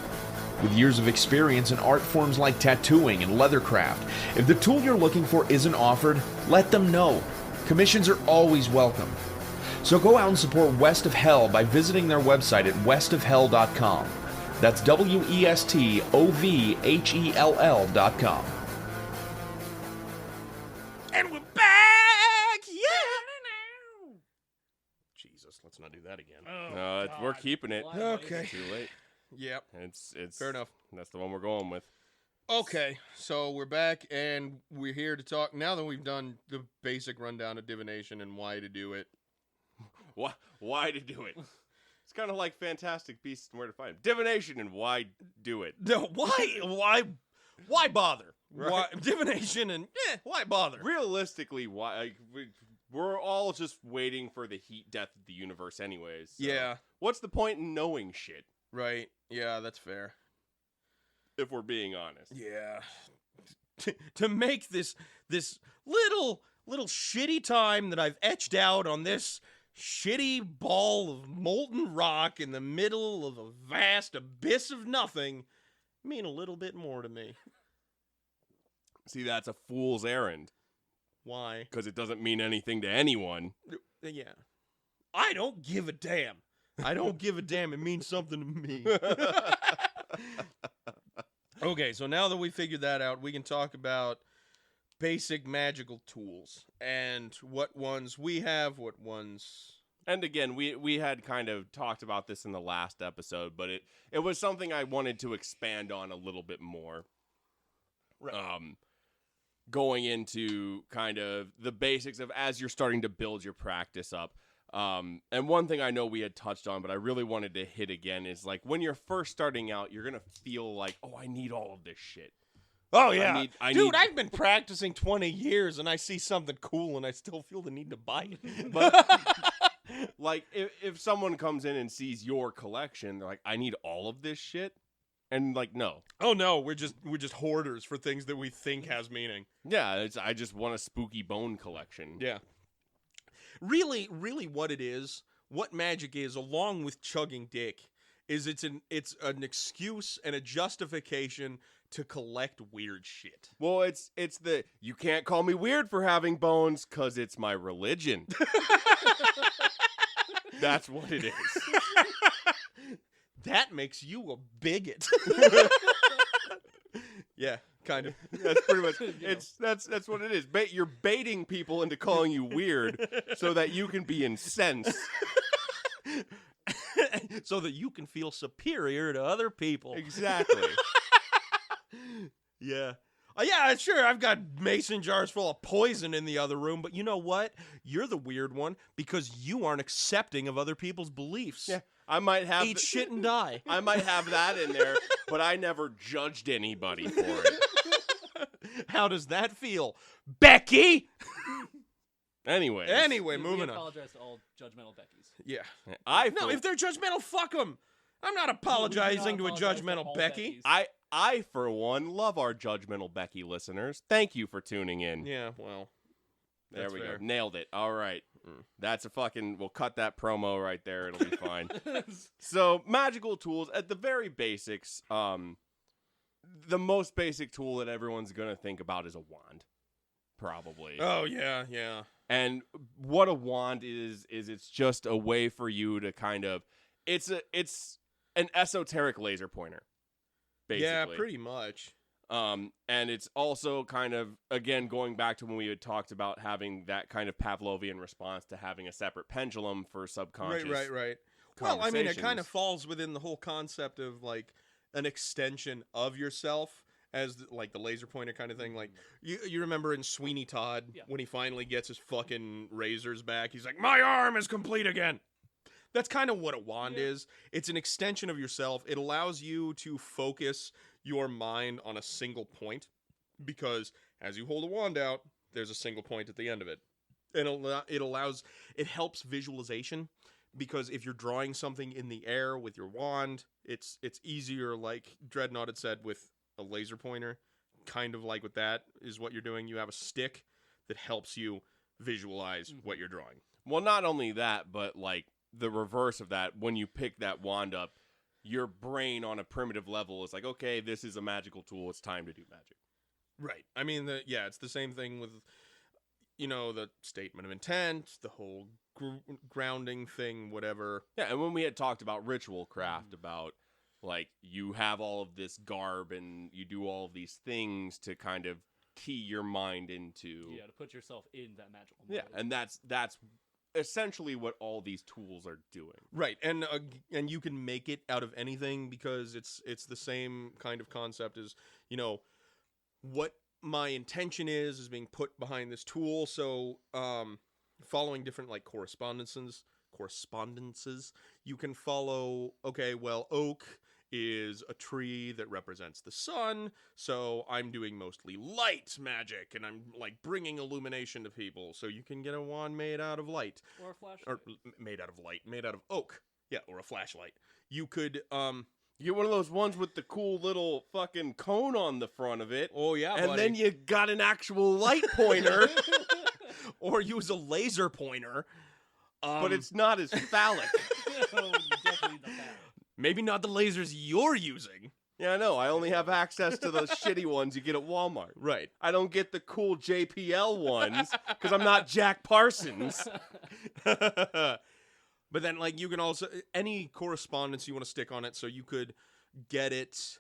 With years of experience in art forms like tattooing and leathercraft, if the tool you're looking for isn't offered, let them know. Commissions are always welcome. So go out and support West of Hell by visiting their website at westofhell.com. That's WESTOVHELL.com.
And we're back! Yeah! Jesus. Jesus, let's not do that again.
Oh,
we're
God.
keeping it.
Why is
Okay.
it-
Too late.
Yep.
It's
Fair enough.
That's the one we're going with.
Okay, so we're back and we're here to talk. Now that we've done the basic rundown of divination and why to do it.
Why to do it? It's kind of like Fantastic Beasts and Where to Find Them. Divination and why do it?
No, why bother?
Right.
Why, divination and why bother?
Realistically, why? Like, we're all just waiting for the heat death of the universe, anyways. So
Yeah,
what's the point in knowing shit?
right. Yeah, that's fair.
If we're being honest.
Yeah. To make this little shitty time that I've etched out on this shitty ball of molten rock in the middle of a vast abyss of nothing mean a little bit more to me.
See, that's a fool's errand
Why?
because it doesn't mean anything to anyone.
Yeah. I don't give a damn. I don't give a damn. It means something to me. Okay, so now that we figured that out, we can talk about basic magical tools and what ones we have, what ones...
And again, we had kind of talked about this in the last episode, but it was something I wanted to expand on a little bit more.
Right.
Going into kind of the basics of as you're starting to build your practice up. And one thing I know we had touched on, but I really wanted to hit again is like when you're first starting out, you're going to feel like, oh, I need all of this shit.
Oh, yeah.
Dude,
I've been practicing 20 years and I see something cool and I still feel the need to buy it.
But like if someone comes in and sees your collection, they're like, I need all of this shit. And like, no.
Oh, no, we're just hoarders for things that we think has meaning.
Yeah, I just want a spooky bone collection.
Yeah. Really, what it is, what magic is, along with chugging dick, is it's an excuse and a justification to collect weird shit.
Well, it's the you can't call me weird for having bones because it's my religion. That's what it is.
That makes you a bigot. Yeah, kind of.
That's pretty much that's what it is. You're baiting people into calling you weird so that you can be incensed.
So that you can feel superior to other people.
Exactly.
Yeah. Yeah, sure, I've got mason jars full of poison in the other room, but you know what? You're the weird one because you aren't accepting of other people's beliefs.
Yeah. I might have
Eat shit and die.
I might have that in there, but I never judged anybody for it.
How does that feel, Becky?
Anyway,
We
moving on.
apologize to all judgmental Beckys.
Yeah.
No,
If they're judgmental, fuck them. I'm not apologizing to a
apologize to
judgmental
all
Becky.
Beckys.
I for one love our judgmental Becky listeners. Thank you for tuning in.
Yeah, well,
There
that's
we
fair.
go. Nailed it. All right. That's we'll cut that promo right there. It'll be fine. So, magical tools at the very basics. The most basic tool that everyone's going to think about is a wand. Probably.
Oh, yeah.
And what a wand is it's just a way for you to kind of it's an esoteric laser pointer. Basically.
Yeah, pretty much.
And it's also kind of, again, going back to when we had talked about having that kind of Pavlovian response to having a separate pendulum for subconscious.
Right. Well, I mean, it kind
conversations.
of falls within the whole concept of, like, an extension of yourself as, like, the laser pointer kind of thing. Like, you remember in Sweeney Todd, when he finally gets his fucking razors back, he's like, my arm is complete again. That's kind of what a wand is. It's an extension of yourself. It allows you to focus your mind on a single point because as you hold a wand out, there's a single point at the end of it. And it helps visualization because if you're drawing something in the air with your wand, it's easier, like Dreadnought had said, with a laser pointer. Kind of like with that is what you're doing. You have a stick that helps you visualize what you're drawing.
Well, not only that, but like the reverse of that, when you pick that wand up, your brain on a primitive level is like, okay, this is a magical tool. It's time to do magic.
Right. I mean, it's the same thing with, the statement of intent, the whole grounding thing, whatever.
Yeah, and when we had talked about ritual craft, about like you have all of this garb and you do all of these things to kind of key your mind into.
Yeah, to put yourself in that magical mode.
Yeah, and that's essentially what all these tools are doing.
Right, and you can make it out of anything because it's the same kind of concept as, you know, what my intention is being put behind this tool. So following different like correspondences, you can follow, okay, well, oak is a tree that represents the sun, so I'm doing mostly light magic, and I'm like bringing illumination to people, so you can get a wand made out of light.
Or a flashlight.
Or made out of light, made out of oak. Yeah, or a flashlight. You could,
You get one of those ones with the cool little fucking cone on the front of it.
oh yeah,
And
buddy.
then you got an actual light pointer,
Or use a laser pointer.
but it's not as phallic.
No, you definitely need the battle.
Maybe not the lasers you're using.
Yeah, I know. I only have access to those shitty ones you get at Walmart.
Right.
I don't get the cool JPL ones because I'm not Jack Parsons.
But then, like, you can also, any correspondence you want to stick on it, so you could get it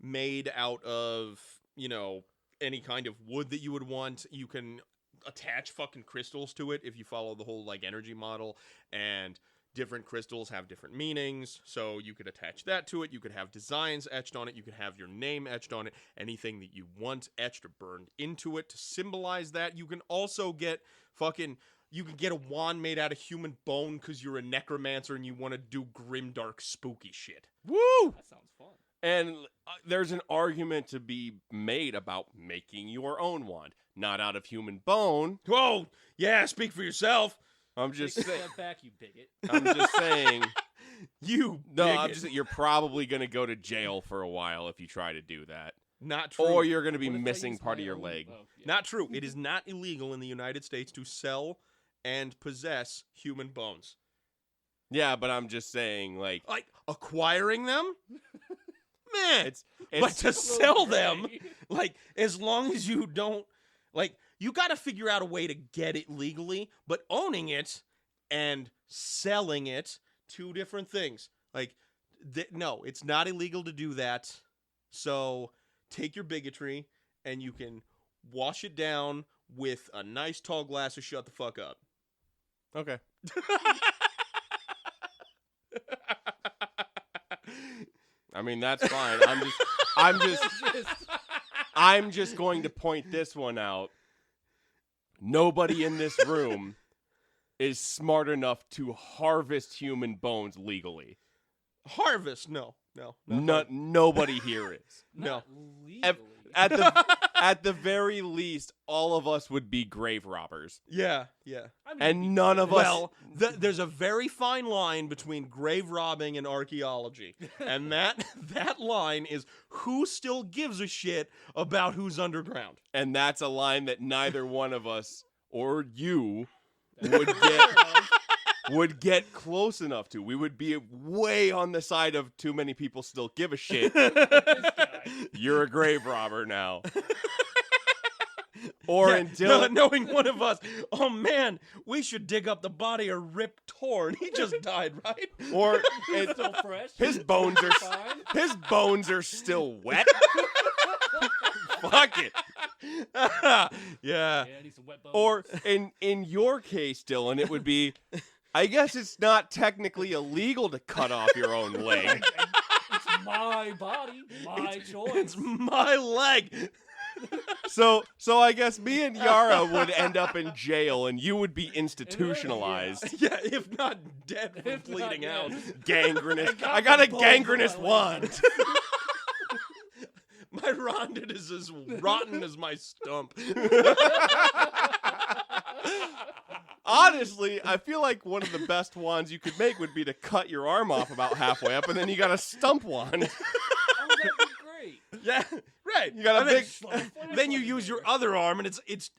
made out of, you know, any kind of wood that you would want. You can attach fucking crystals to it if you follow the whole, like, energy model, and different crystals have different meanings, so you could attach that to it. You could have designs etched on it. You could have your name etched on it. Anything that you want etched or burned into it to symbolize that. You can also get you can get a wand made out of human bone because you're a necromancer and you want to do grimdark spooky shit.
Woo!
That sounds fun.
And there's an argument to be made about making your own wand. Not out of human bone.
Whoa! Yeah, speak for yourself.
I'm just
Take a
saying.
step back, you bigot.
I'm just saying.
You
No, I'm
bigot.
just saying you're probably going to go to jail for a while if you try to do that.
Not true.
Or you're going to be
What if I
missing
use
part
my
of your
own-
leg.
Oh, yeah.
Not true. It is not illegal in the United States to sell and possess human bones.
Yeah, but I'm just saying, like,
Like, acquiring them? Man.
it's
But to sell them,
gray.
like, as long as you don't, like, you got to figure out a way to get it legally, but owning it and selling it, two different things. Like, no, it's not illegal to do that. So take your bigotry and you can wash it down with a nice tall glass of shut the fuck up.
okay. I mean, that's fine. I'm just going to point this one out. Nobody in this room is smart enough to harvest human bones legally.
Harvest? No.
Nobody here is.
No.
Not legally.
At the very least, all of us would be grave robbers,
Yeah.
I mean,
and none of us.
Well, there's a very fine line between grave robbing and archaeology. And that line is who still gives a shit about who's underground.
And that's a line that neither one of us or you would get close enough to. We would be way on the side of too many people still give a shit.
this guy.
You're a grave robber now. Or
Yeah,
until
knowing one of us, oh man, we should dig up the body of Rip Torn. He just died, right?
or
It's still fresh.
his bones are
Fine.
his bones are still wet. Fuck it.
Yeah.
Yeah, I need some wet bones.
Or in your case, Dylan, it would be, I guess it's not technically illegal to cut off your own leg.
It's my body, my choice.
It's my leg.
So I guess me and Yara would end up in jail, and you would be institutionalized.
Yeah, if not dead from
If not,
bleeding
yeah.
out.
Gangrenous.
got
I got a
the bones
gangrenous
on my
wand.
My rondin is as rotten as my stump.
Honestly, I feel like one of the best wands you could make would be to cut your arm off about halfway up, and then you got a stump wand.
Oh, that'd be great.
Yeah, right.
You got a
And
big.
Then you use your other arm, and it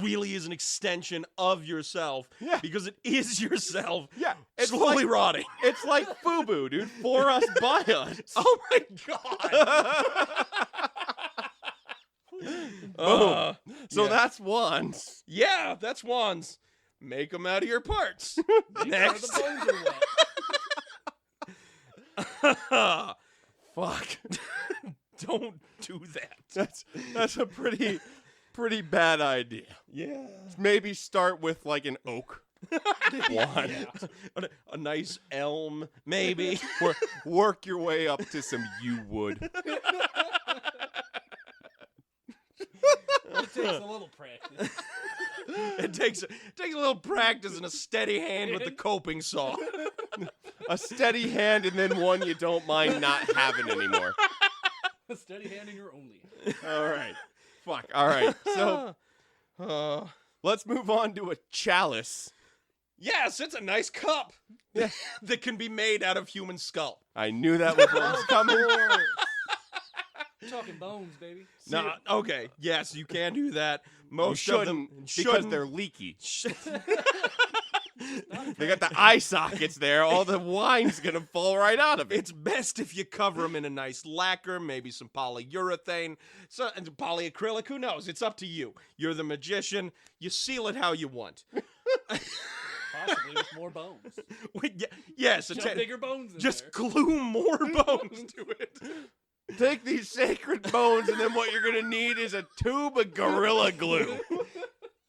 really is an extension of yourself.
Yeah.
Because it is yourself.
Yeah, it's
slowly
like
rotting.
it's like FUBU, dude. For us, by us.
Oh my god.
So
yeah.
that's wands.
Yeah, that's wands. Make them out of your parts.
Next. The bones are wet.
Fuck. Don't do that.
That's a pretty bad idea.
Yeah.
Maybe start with like an oak One.
A nice elm, maybe.
Work your way up to some yew wood.
It takes a little practice.
It takes a little practice and a steady hand with the coping saw.
A steady hand and then one you don't mind not having anymore.
A steady hand in your only.
All right. Fuck. All right. So let's move on to a chalice.
Yes, it's a nice cup.
Yeah.
That can be made out of human skull.
I knew that was what was coming.
We're talking bones, baby.
No, okay. Yes, you can do that. Most
You
of them
because they're leaky. They got the eye sockets there. All the wine's gonna fall right out of it.
It's best if you cover them in a nice lacquer, maybe some polyurethane, and polyacrylic. Who knows? It's up to you. You're the magician. You seal it how you want.
Possibly with more bones.
Yes,
Shove bigger bones in
just
there.
glue more bones to it.
Take these sacred bones, and then what you're gonna need is a tube of Gorilla Glue.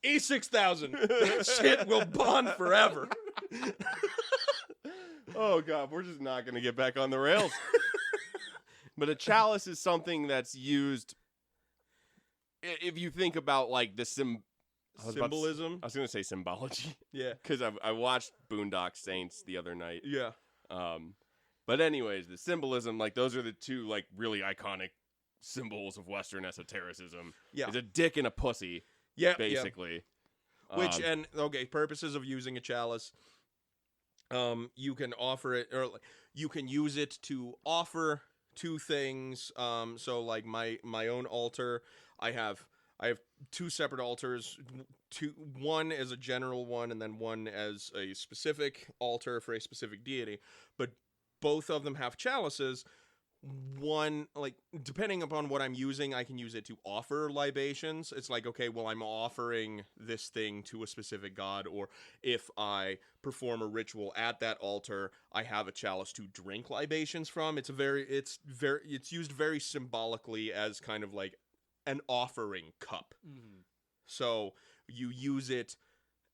E6000. That shit will bond forever.
Oh god, we're just not gonna get back on the rails. But a chalice is something that's used. If you think about like the
Symbolism.
I was gonna say symbology.
Yeah.
Because I watched Boondock Saints the other night.
Yeah.
But anyways, the symbolism, like those are the two like really iconic symbols of Western esotericism.
Yeah.
It's a dick and a pussy,
Yeah.
basically.
Which purposes of using a chalice. You can offer it, or you can use it to offer two things. So like my own altar, I have two separate altars. One as a general one, and then one as a specific altar for a specific deity. But both of them have chalices. One, like, depending upon what I'm using, I can use it to offer libations. It's like, okay, well, I'm offering this thing to a specific god, or if I perform a ritual at that altar, I have a chalice to drink libations from. It's used very symbolically as kind of like an offering cup.
Mm-hmm.
So you use it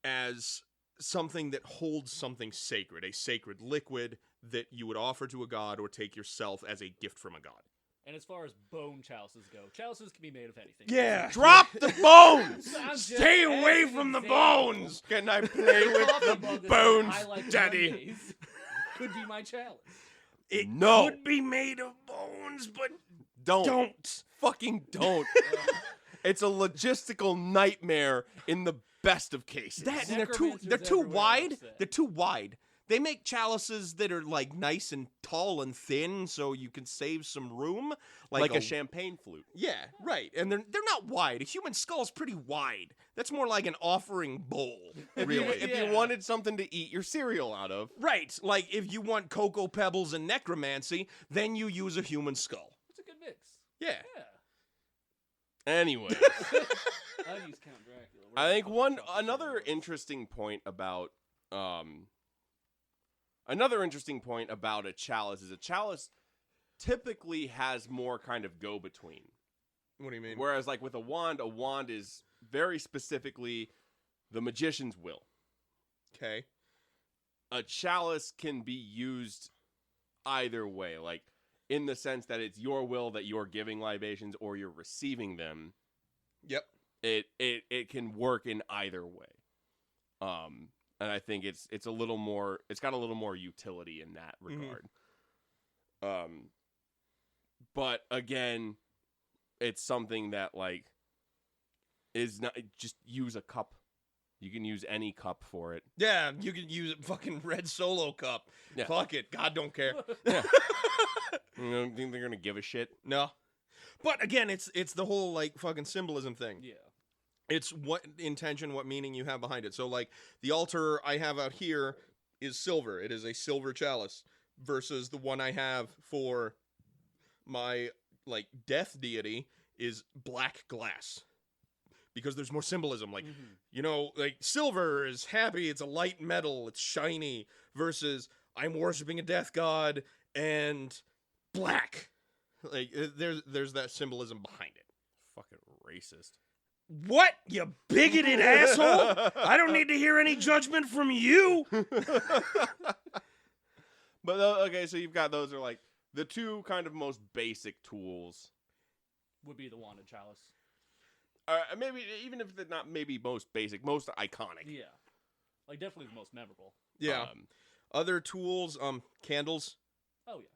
as something that holds something sacred, a sacred liquid that you would offer to a god or take yourself as a gift from a god.
And as far as bone chalices go, chalices can be made of anything.
Yeah.
Drop the bones!
Stay away from the bones!
Can I play with the bones,
I like
Daddy?
Mondays. Could be my chalice.
It
No.
could be made of bones, but
Don't. Fucking don't. It's a logistical nightmare in the best of cases.
they're too
Necromancers everywhere
wide.
upset.
They're too wide. They make chalices that are like nice and tall and thin, so you can save some room,
like a champagne flute.
Yeah, right. And they're not wide. A human skull's pretty wide. That's more like an offering bowl, really.
If you wanted something to eat your cereal out of.
Right. Like if you want Cocoa Pebbles and necromancy, then you use a human skull.
It's a good mix.
Yeah.
Yeah.
Anyway.
I'd use Count Dracula.
I think another interesting point about a chalice is a chalice typically has more kind of go between.
What do you mean?
Whereas like with a wand is very specifically the magician's will.
Okay.
A chalice can be used either way, like in the sense that it's your will that you're giving libations or you're receiving them.
Yep.
It can work in either way. And I think it's got a little more utility in that regard. But again, it's something that like is not just use a cup. You can use any cup for it.
Yeah, you can use a fucking red Solo cup.
Yeah.
Fuck it. God don't care.
Yeah. You don't think they're gonna give a shit?
No. But again, it's the whole like fucking symbolism thing.
Yeah.
It's what intention, what meaning you have behind it. So like the altar I have out here is silver. It is a silver chalice versus the one I have for my like death deity is black glass. Because there's more symbolism. Like, you know, like silver is happy, it's a light metal, it's shiny, versus I'm worshiping a death god and black. Like there's that symbolism behind it.
Fucking racist.
What, you bigoted asshole? I don't need to hear any judgment from you.
But okay, so you've got those are like the two kind of most basic tools.
Would be the wand and chalice.
Maybe even if they're not maybe most basic, most iconic.
Yeah, like definitely the most memorable.
Yeah. Other tools, candles.
Oh yeah.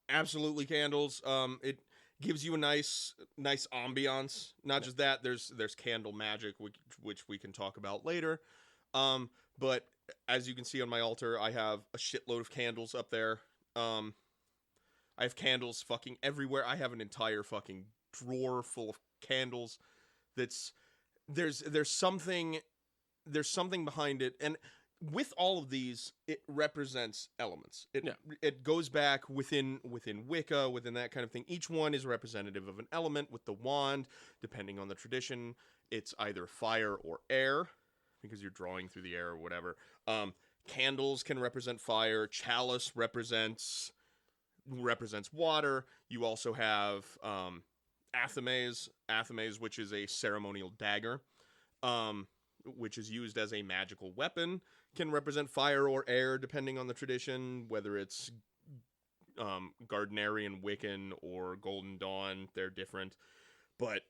Absolutely candles. It gives you a nice ambiance. Not just that, there's candle magic, which we can talk about later. But as you can see on my altar, I have a shitload of candles up there. I have candles fucking everywhere. I have an entire fucking drawer full of candles. There's something behind it, and with all of these, it represents elements. It goes back within Wicca, within that kind of thing. Each one is representative of an element. With the wand, depending on the tradition, it's either fire or air, because you're drawing through the air or whatever. Candles can represent fire. Chalice represents water. You also have athames, which is a ceremonial dagger, which is used as a magical weapon. Can represent fire or air, depending on the tradition, whether it's Gardnerian, Wiccan, or Golden Dawn. They're different. But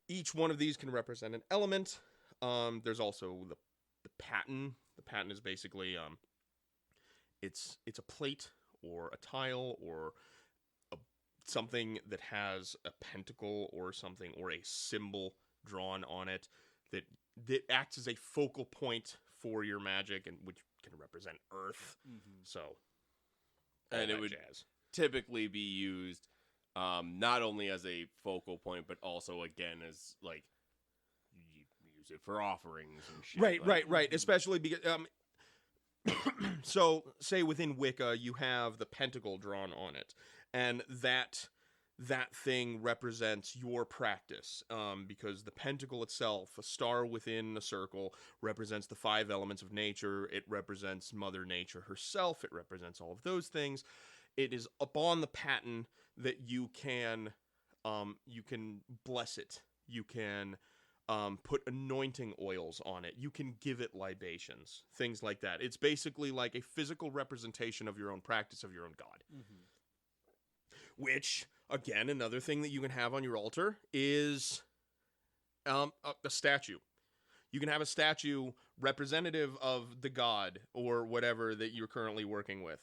each one of these can represent an element. There's also the paten. The paten is basically it's a plate or a tile or something that has a pentacle or something or a symbol drawn on it that acts as a focal point for your magic, and which can represent Earth. Mm-hmm. So,
and it would typically be used not only as a focal point, but also again as like you use it for offerings and shit.
Right. Especially because so say within Wicca you have the pentacle drawn on it, and that thing represents your practice, because the pentacle itself, a star within a circle, represents the 5 elements of nature. It represents Mother Nature herself. It represents all of those things. It is upon the paten that you can bless it. You can put anointing oils on it. You can give it libations, things like that. It's basically like a physical representation of your own practice, of your own god. Mm-hmm. Which, again, another thing that you can have on your altar is a statue. You can have a statue representative of the god or whatever that you're currently working with.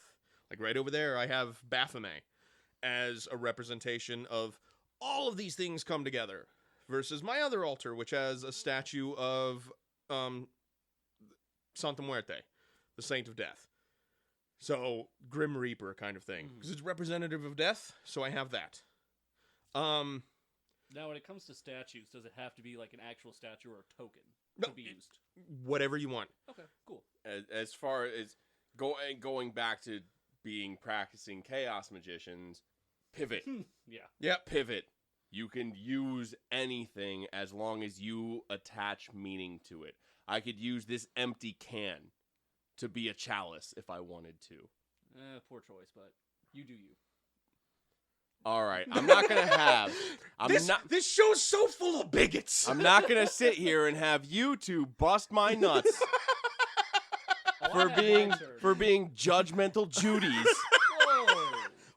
Like right over there, I have Baphomet as a representation of all of these things come together, versus my other altar, which has a statue of Santa Muerte, the Saint of Death. So, Grim Reaper kind of thing. Because it's representative of death, so I have that.
Now, when it comes to statues, does it have to be like an actual statue or a token to be used?
Whatever you want.
Okay, cool.
As far as going back to practicing chaos magicians, pivot.
Yeah.
Pivot. You can use anything as long as you attach meaning to it. I could use this empty can to be a chalice if I wanted to.
Poor choice, but you do you.
All right, I'm not gonna have.
This show's so full of bigots.
I'm not gonna sit here and have you two bust my nuts for being judgmental Judies,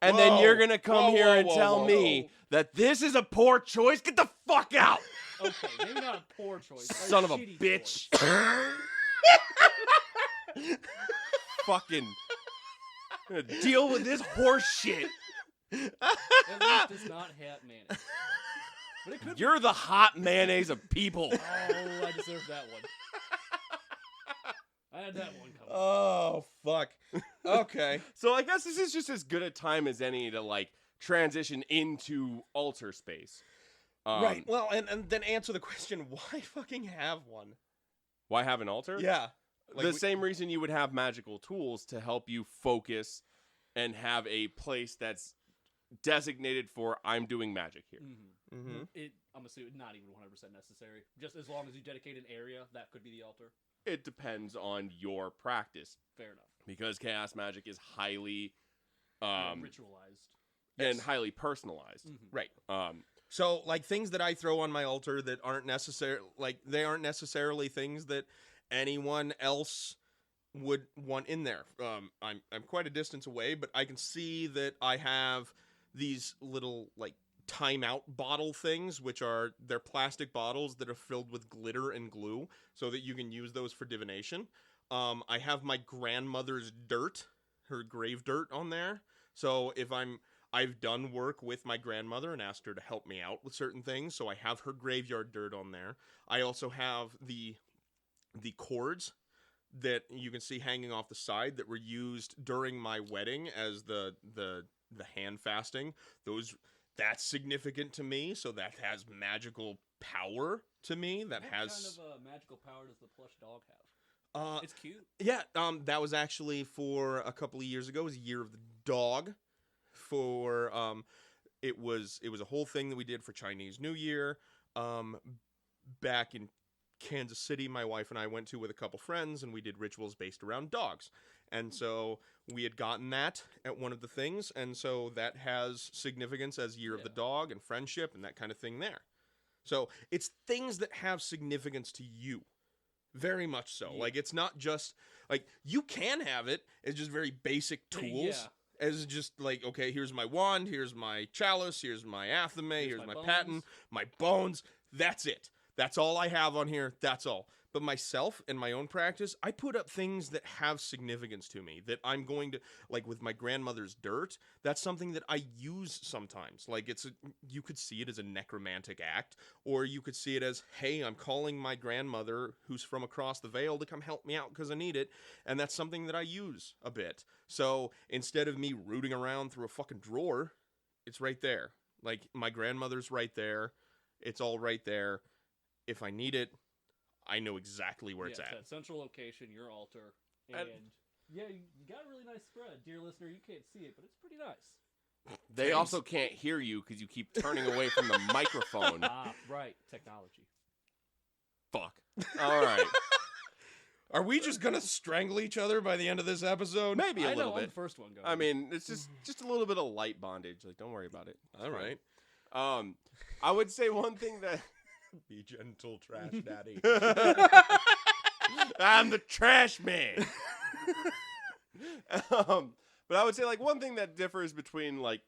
and then you're gonna come here and tell me that this is a poor choice. Get the fuck out.
Okay, maybe not a poor choice.
Son of a bitch. Fucking deal with this horse shit.
At least it's not hot mayonnaise. But it could
You're the hot mayonnaise of people.
Oh, I deserve that one. I had that one coming.
Oh, fuck. Okay.
So I guess this is just as good a time as any to like transition into altar space.
Right. Well, and then answer the question, why fucking have one?
Why have an altar?
Yeah.
Like same reason you would have magical tools to help you focus and have a place that's designated for I'm doing magic here.
Mm-hmm.
Mm-hmm.
I'm assuming not even 100% necessary. Just as long as you dedicate an area, that could be the altar.
It depends on your practice.
Fair enough.
Because chaos magic is highly
Ritualized.
and highly personalized.
Mm-hmm. Right. So, like, things that I throw on my altar that aren't they aren't necessarily things that anyone else would want in there. I'm quite a distance away, but I can see that I have these little, like, timeout bottle things, which are, they're plastic bottles that are filled with glitter and glue, so that you can use those for divination. I have my grandmother's dirt, her grave dirt on there. So if I've done work with my grandmother and asked her to help me out with certain things, so I have her graveyard dirt on there. I also have the cords that you can see hanging off the side that were used during my wedding as the hand fasting. That's significant to me, so that has magical power to me. What
kind of magical power does the plush dog have? It's cute.
Yeah, that was actually for a couple of years ago. It was Year of the Dog. For it was a whole thing that we did for Chinese New Year. Back in Kansas City, my wife and I went to with a couple friends, and we did rituals based around dogs. And so we had gotten that at one of the things, and so that has significance as Year of the Dog and friendship and that kind of thing there. So it's things that have significance to you. Very much so. Yeah. Like, it's not just, like, you can have it as just very basic tools. Yeah. As just, like, okay, here's my wand, here's my chalice, here's my athame, here's my paten, my bones. That's it. That's all I have on here. That's all. But myself and my own practice, I put up things that have significance to me, that I'm going to, like with my grandmother's dirt, that's something that I use sometimes. Like, you could see it as a necromantic act, or you could see it as, hey, I'm calling my grandmother who's from across the veil to come help me out because I need it. And that's something that I use a bit. So instead of me rooting around through a fucking drawer, it's right there. Like, my grandmother's right there. It's all right there. If I need it, I know exactly where it's at.
That central location, your altar, and you got a really nice spread. Dear listener, you can't see it, but it's pretty nice.
They also can't hear you because you keep turning away from the microphone.
Right. Technology.
Fuck. All right.
Are we just going to strangle each other by the end of this episode?
Maybe a little bit.
I'm the first one going.
I mean, it's just a little bit of light bondage. Like, don't worry about it.
All right.
I would say one thing that...
Be gentle, trash daddy.
I'm the trash man. But I would say, like, one thing that differs between, like,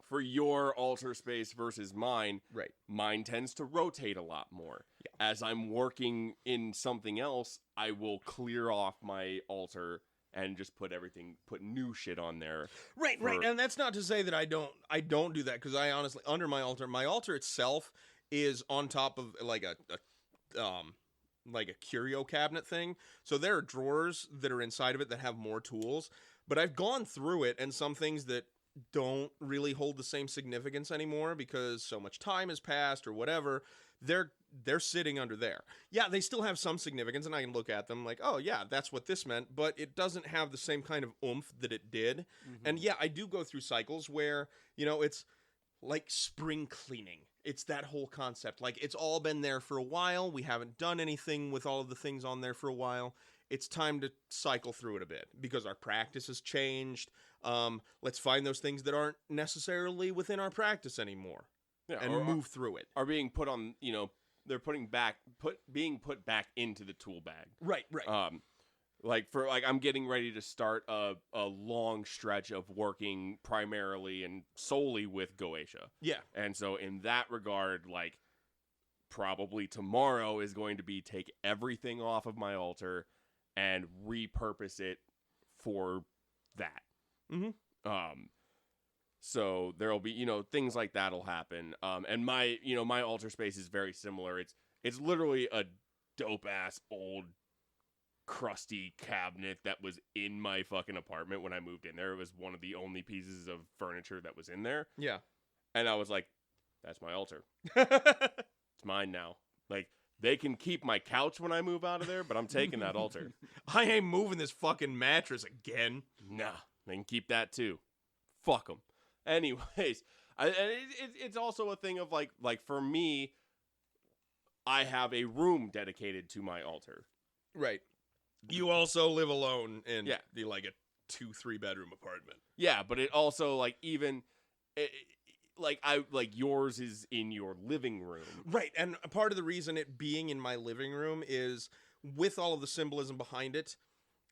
for your altar space versus mine,
right?
Mine tends to rotate a lot more. Yeah. As I'm working in something else, I will clear off my altar and just put new shit on there.
Right. And that's not to say that I don't do that, because I honestly, under my altar itself is on top of like a curio cabinet thing. So there are drawers that are inside of it that have more tools, but I've gone through it, and some things that don't really hold the same significance anymore because so much time has passed or whatever, they're sitting under there. Yeah, they still have some significance, and I can look at them like, oh yeah, that's what this meant, but it doesn't have the same kind of oomph that it did. Mm-hmm. And yeah, I do go through cycles where, it's like spring cleaning. It's that whole concept. Like, it's all been there for a while. We haven't done anything with all of the things on there for a while. It's time to cycle through it a bit because our practice has changed. Let's find those things that aren't necessarily within our practice anymore, and move through it.
Are being put on, they're being put back into the tool bag.
Right.
I'm getting ready to start a long stretch of working primarily and solely with Goetia.
Yeah.
And so in that regard, like, probably tomorrow is going to be take everything off of my altar and repurpose it for that.
Mm-hmm.
So there'll be, things like that'll happen. And my altar space is very similar. It's literally a dope ass old crusty cabinet that was in my fucking apartment when I moved in there. It was one of the only pieces of furniture that was in there.
Yeah.
And I was like, that's my altar. It's mine now. Like, they can keep my couch when I move out of there, but I'm taking that altar.
I ain't moving this fucking mattress again.
Nah, they can keep that too. Fuck them. Anyways, it's also a thing of like for me, I have a room dedicated to my altar.
Right. You also live alone in like a 2-3 bedroom apartment.
Yeah, but it also like even yours is in your living room.
Right, and part of the reason it being in my living room is with all of the symbolism behind it,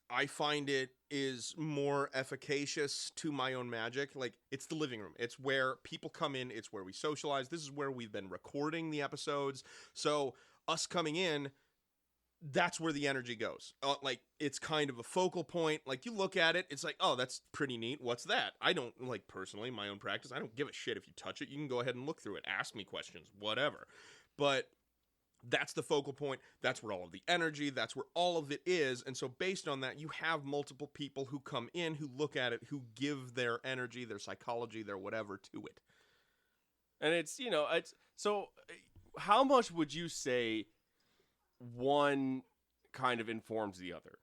I find it is more efficacious to my own magic. Like, it's the living room. It's where people come in. It's where we socialize. This is where we've been recording the episodes. So us coming in, that's where the energy goes. Like, it's kind of a focal point. Like, you look at it, it's like, oh, that's pretty neat. What's that? I don't, like, personally, my own practice, I don't give a shit if you touch it. You can go ahead and look through it. Ask me questions, whatever. But that's the focal point. That's where all of the energy, that's where all of it is. And so based on that, you have multiple people who come in, who look at it, who give their energy, their psychology, their whatever to it.
And it's, so how much would you say one kind of informs the other?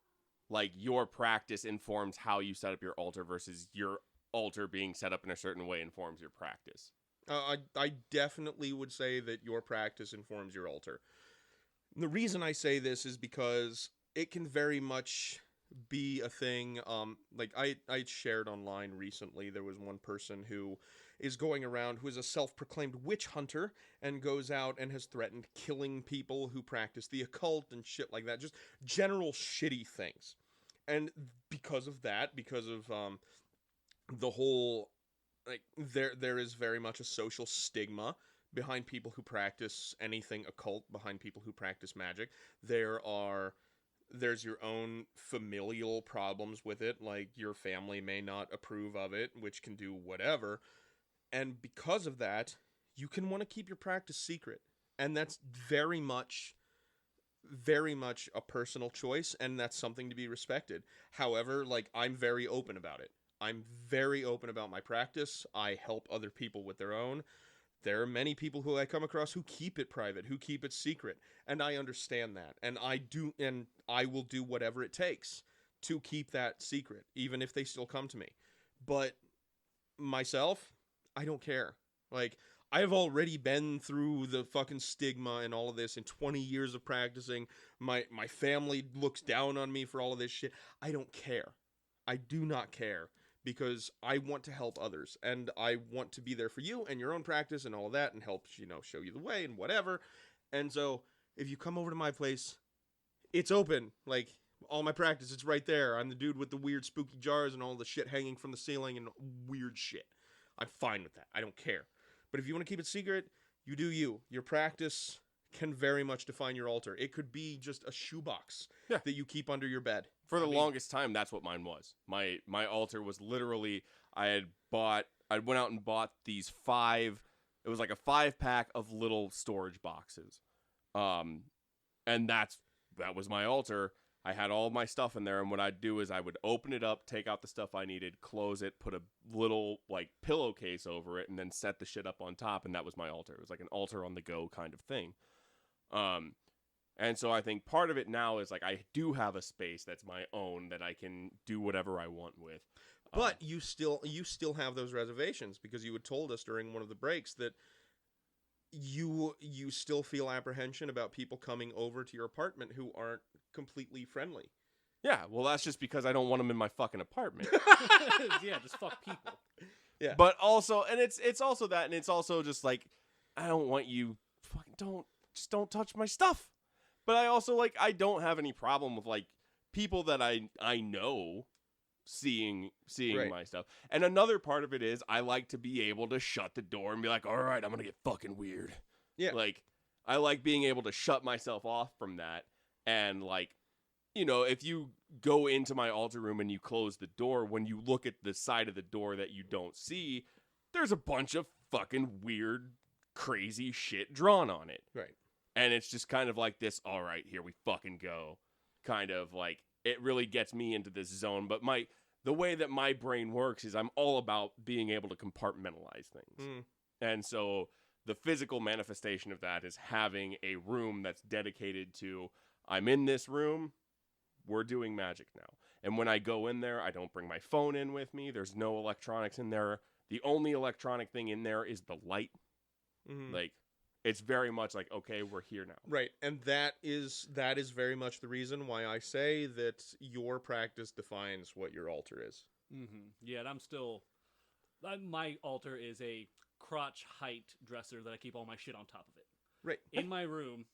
Like, your practice informs how you set up your altar versus your altar being set up in a certain way informs your practice.
I definitely would say that your practice informs your altar. The reason I say this is because it can very much be a thing. Like, I shared online recently, there was one person who is going around who is a self-proclaimed witch hunter and goes out and has threatened killing people who practice the occult and shit like that. Just general shitty things. And because of that, because of the whole, like, there is very much a social stigma behind people who practice anything occult, behind people who practice magic. There's your own familial problems with it, like your family may not approve of it, which can do whatever. And because of that, you can want to keep your practice secret. And that's very much a personal choice, and that's something to be respected. However, like, I'm very open about it. I'm very open about my practice. I help other people with their own. There are many people who I come across who keep it private, who keep it secret, and I understand that. And I will do whatever it takes to keep that secret, even if they still come to me. But myself, I don't care. Like, I've already been through the fucking stigma and all of this in 20 years of practicing. My family looks down on me for all of this shit. I don't care. I do not care. Because I want to help others, and I want to be there for you and your own practice and all of that, and help, show you the way and whatever. And so, if you come over to my place, it's open. Like, all my practice, it's right there. I'm the dude with the weird spooky jars and all the shit hanging from the ceiling and weird shit. I'm fine with that. I don't care. But if you want to keep it secret, you do you. Your practice can very much define your altar. It could be just a shoebox that you keep under your bed.
For the longest time, that's what mine was. My altar was literally, I went out and bought these 5, it was like a 5-pack of little storage boxes. And that was my altar. I had all my stuff in there, and what I'd do is I would open it up, take out the stuff I needed, close it, put a little, like, pillowcase over it, and then set the shit up on top, and that was my altar. It was like an altar on the go kind of thing. And so I think part of it now is, like, I do have a space that's my own that I can do whatever I want with.
But you still have those reservations, because you had told us during one of the breaks that you still feel apprehension about people coming over to your apartment who aren't completely friendly.
Yeah, well, that's just because I don't want them in my fucking apartment.
Yeah, just fuck people.
Yeah.
But also, and it's also that, and it's also just like, I don't want you fucking don't touch my stuff. But I also, like, I don't have any problem with, like, people that I know seeing
Right.
my stuff. And another part of it is I like to be able to shut the door and be like, all right, I'm going to get fucking weird.
Yeah.
Like, I like being able to shut myself off from that. And, like, if you go into my altar room and you close the door, when you look at the side of the door that you don't see, there's a bunch of fucking weird, crazy shit drawn on it.
Right.
And it's just kind of like this, all right, here we fucking go. Kind of like, it really gets me into this zone. But the way that my brain works is I'm all about being able to compartmentalize things. And so the physical manifestation of that is having a room that's dedicated to, I'm in this room, we're doing magic now. And when I go in there, I don't bring my phone in with me. There's no electronics in there. The only electronic thing in there is the light. Like, it's very much like, okay, we're here now.
Right, and that is very much the reason why I say that your practice defines what your altar is.
Yeah, and I'm still... My altar is a crotch height dresser that I keep all my shit on top of it.
Right.
In my room,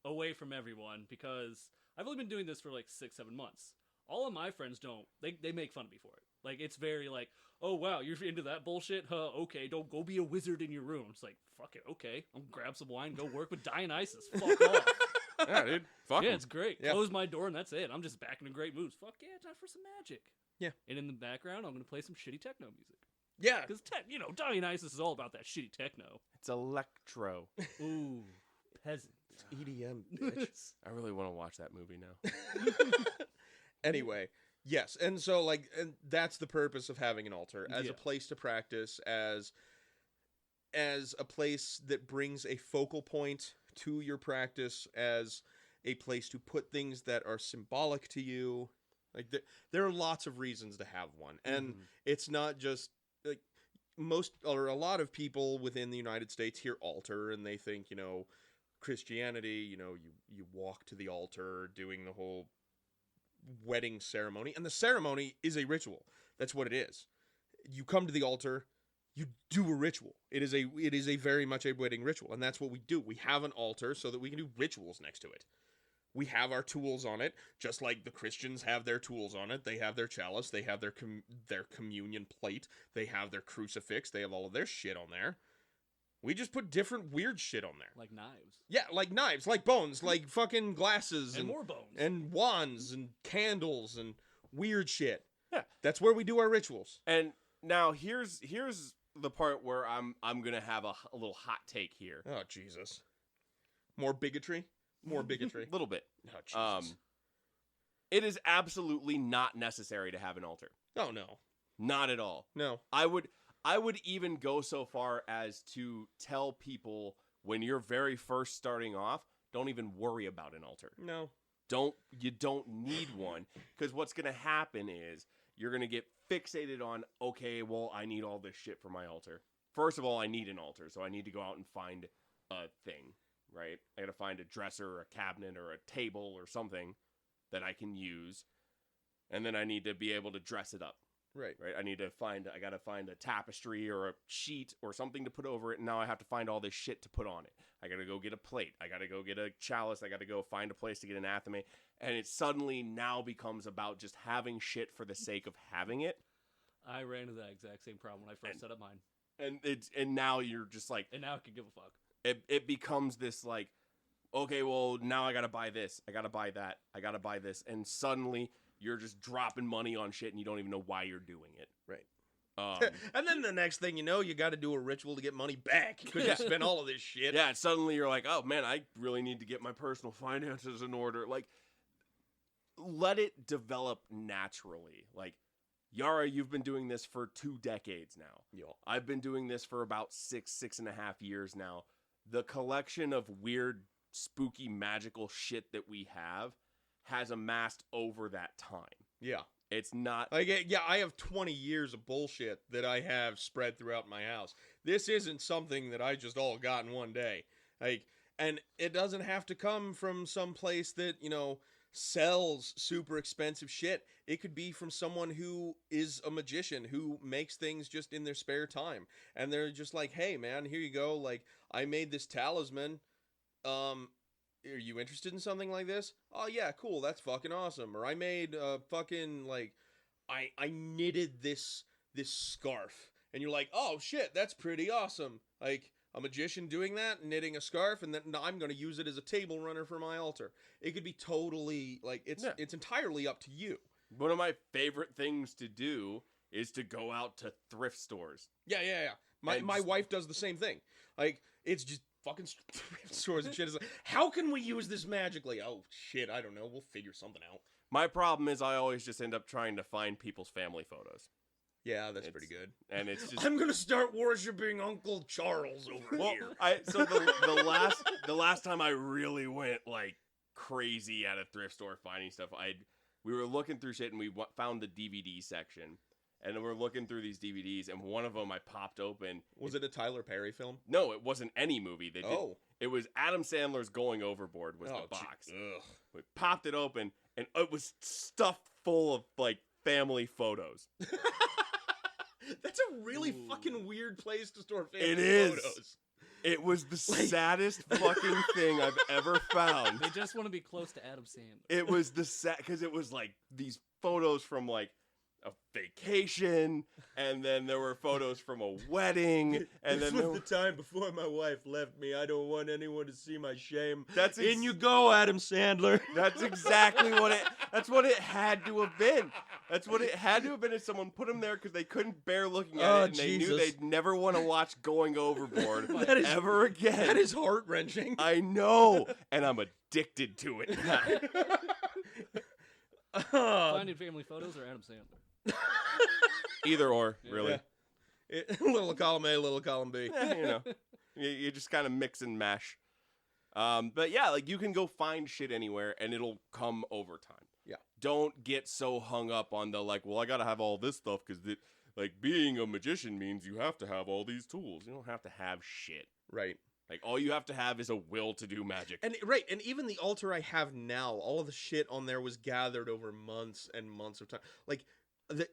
away from everyone, because I've only been doing this for like 6-7 months. All of my friends don't. They make fun of me for it. Like, it's very like, oh, wow, you're into that bullshit? Huh, okay, don't go be a wizard in your room. It's like, fuck it, okay. I'll grab some wine, go work with Dionysus. Fuck off.
Yeah, dude. Fuck
Yeah,
'em.
it's great.
Yeah.
Close my door and that's it. I'm just back in a great mood. Fuck yeah, time for some magic.
Yeah.
And in the background, I'm going to play some shitty techno music.
Yeah.
Because, Dionysus is all about that shitty techno.
It's electro.
Ooh, peasant.
EDM, bitch.
I really want to watch that movie now.
Anyway, yes, and so like, and that's the purpose of having an altar as
Yeah.
a place to practice, as a place that brings a focal point to your practice, as a place to put things that are symbolic to you. Like there are lots of reasons to have one, and it's not just like most or a lot of people within the United States hear altar and they think, Christianity, you walk to the altar doing the whole wedding ceremony, and the ceremony is a ritual. That's what it is. You come to the altar, you do a ritual. It is a very much a wedding ritual, and that's what we do. We have an altar so that we can do rituals next to it. We have our tools on it, just like the Christians have their tools on it. They have their chalice, they have their communion plate, they have their crucifix, they have all of their shit on there. We just put different weird shit on there.
Like knives.
Yeah, like knives, like bones, like fucking glasses.
And more bones.
And wands and candles and weird shit.
Yeah.
That's where we do our rituals.
And now here's the part where I'm gonna have a little hot take here.
Oh, Jesus. More bigotry? More bigotry.
A little bit.
Oh, Jesus.
It is absolutely not necessary to have an altar.
Oh, no.
Not at all.
No.
I would even go so far as to tell people when you're very first starting off, don't even worry about an altar.
No.
You don't need one, because what's going to happen is you're going to get fixated on, okay, well, I need all this shit for my altar. First of all, I need an altar, so I need to go out and find a thing, right? I got to find a dresser or a cabinet or a table or something that I can use, and then I need to be able to dress it up.
Right.
Right, I gotta find a tapestry or a sheet or something to put over it, and now I have to find all this shit to put on it. I gotta go get a plate, I gotta go get a chalice, I gotta go find a place to get an athame, and it suddenly now becomes about just having shit for the sake of having it.
I ran into that exact same problem when I first set up mine.
And now you're just like,
And now I can give a fuck.
it becomes this like, okay, well, now I gotta buy this, I gotta buy that, I gotta buy this, and suddenly you're just dropping money on shit and you don't even know why you're doing it.
Right. And then the next thing you know, you got to do a ritual to get money back because you spent all of this shit.
Yeah, and suddenly you're like, oh man, I really need to get my personal finances in order. Like, let it develop naturally. Like, Yara, you've been doing this for 2 decades now.
Yeah.
I've been doing this for about 6.5 years now. The collection of weird, spooky, magical shit that we have has amassed over that time.
Yeah.
It's not
Like, yeah, I have 20 years of bullshit that I have spread throughout my house. This isn't something that I just all got in one day. Like, and it doesn't have to come from some place that, sells super expensive shit. It could be from someone who is a magician who makes things just in their spare time. And they're just like, hey, man, here you go. Like, I made this talisman. Are you interested in something like this? Oh yeah, cool, that's fucking awesome. Or I made fucking like I knitted this scarf. And you're like, "Oh shit, that's pretty awesome." Like a magician doing that, knitting a scarf, and then I'm going to use it as a table runner for my altar. It could be totally like it's entirely up to you.
One of my favorite things to do is to go out to thrift stores.
Yeah. My wife does the same thing. Like it's just fucking thrift stores and shit. Is like, how can we use this magically? Oh shit, I don't know. We'll figure something out.
My problem is I always just end up trying to find people's family photos.
Yeah, that's pretty good.
And it's just
I'm gonna start worshiping Uncle Charles over here.
So the last time I really went like crazy at a thrift store finding stuff, we were looking through shit and we found the DVD section. And we're looking through these DVDs, and one of them I popped open.
Was it a Tyler Perry film?
No, it wasn't any movie.
Oh.
It was Adam Sandler's Going Overboard was the box.
Ugh.
We popped it open, and it was stuffed full of, like, family photos.
That's a really fucking weird place to store family
It is.
photos.
It was the saddest fucking thing I've ever found.
They just want to be close to Adam Sandler.
It was the because it was like these photos from like a vacation, and then there were photos from a wedding, and
This
then there
was the time before my wife left me. I don't want anyone to see my shame.
That's
In you go, Adam Sandler.
That's exactly what it. That's what it had to have been. That's what it had to have been. If someone put them there because they couldn't bear looking at it, and they knew
Jesus.
they'd never want to watch Going Overboard
That is-
ever again.
That is heart wrenching.
I know, and I'm addicted to it now.
Finding family photos or Adam Sandler?
Either or, really.
Little column A, little column B.
You know, you just kind of mix and mash. But yeah, like you can go find shit anywhere, and it'll come over time.
Yeah.
Don't get so hung up on the like, well, I gotta have all this stuff because like being a magician means you have to have all these tools. You don't have to have shit.
Right.
Like all you have to have is a will to do magic.
And and even the altar I have now, all of the shit on there was gathered over months and months of time. Like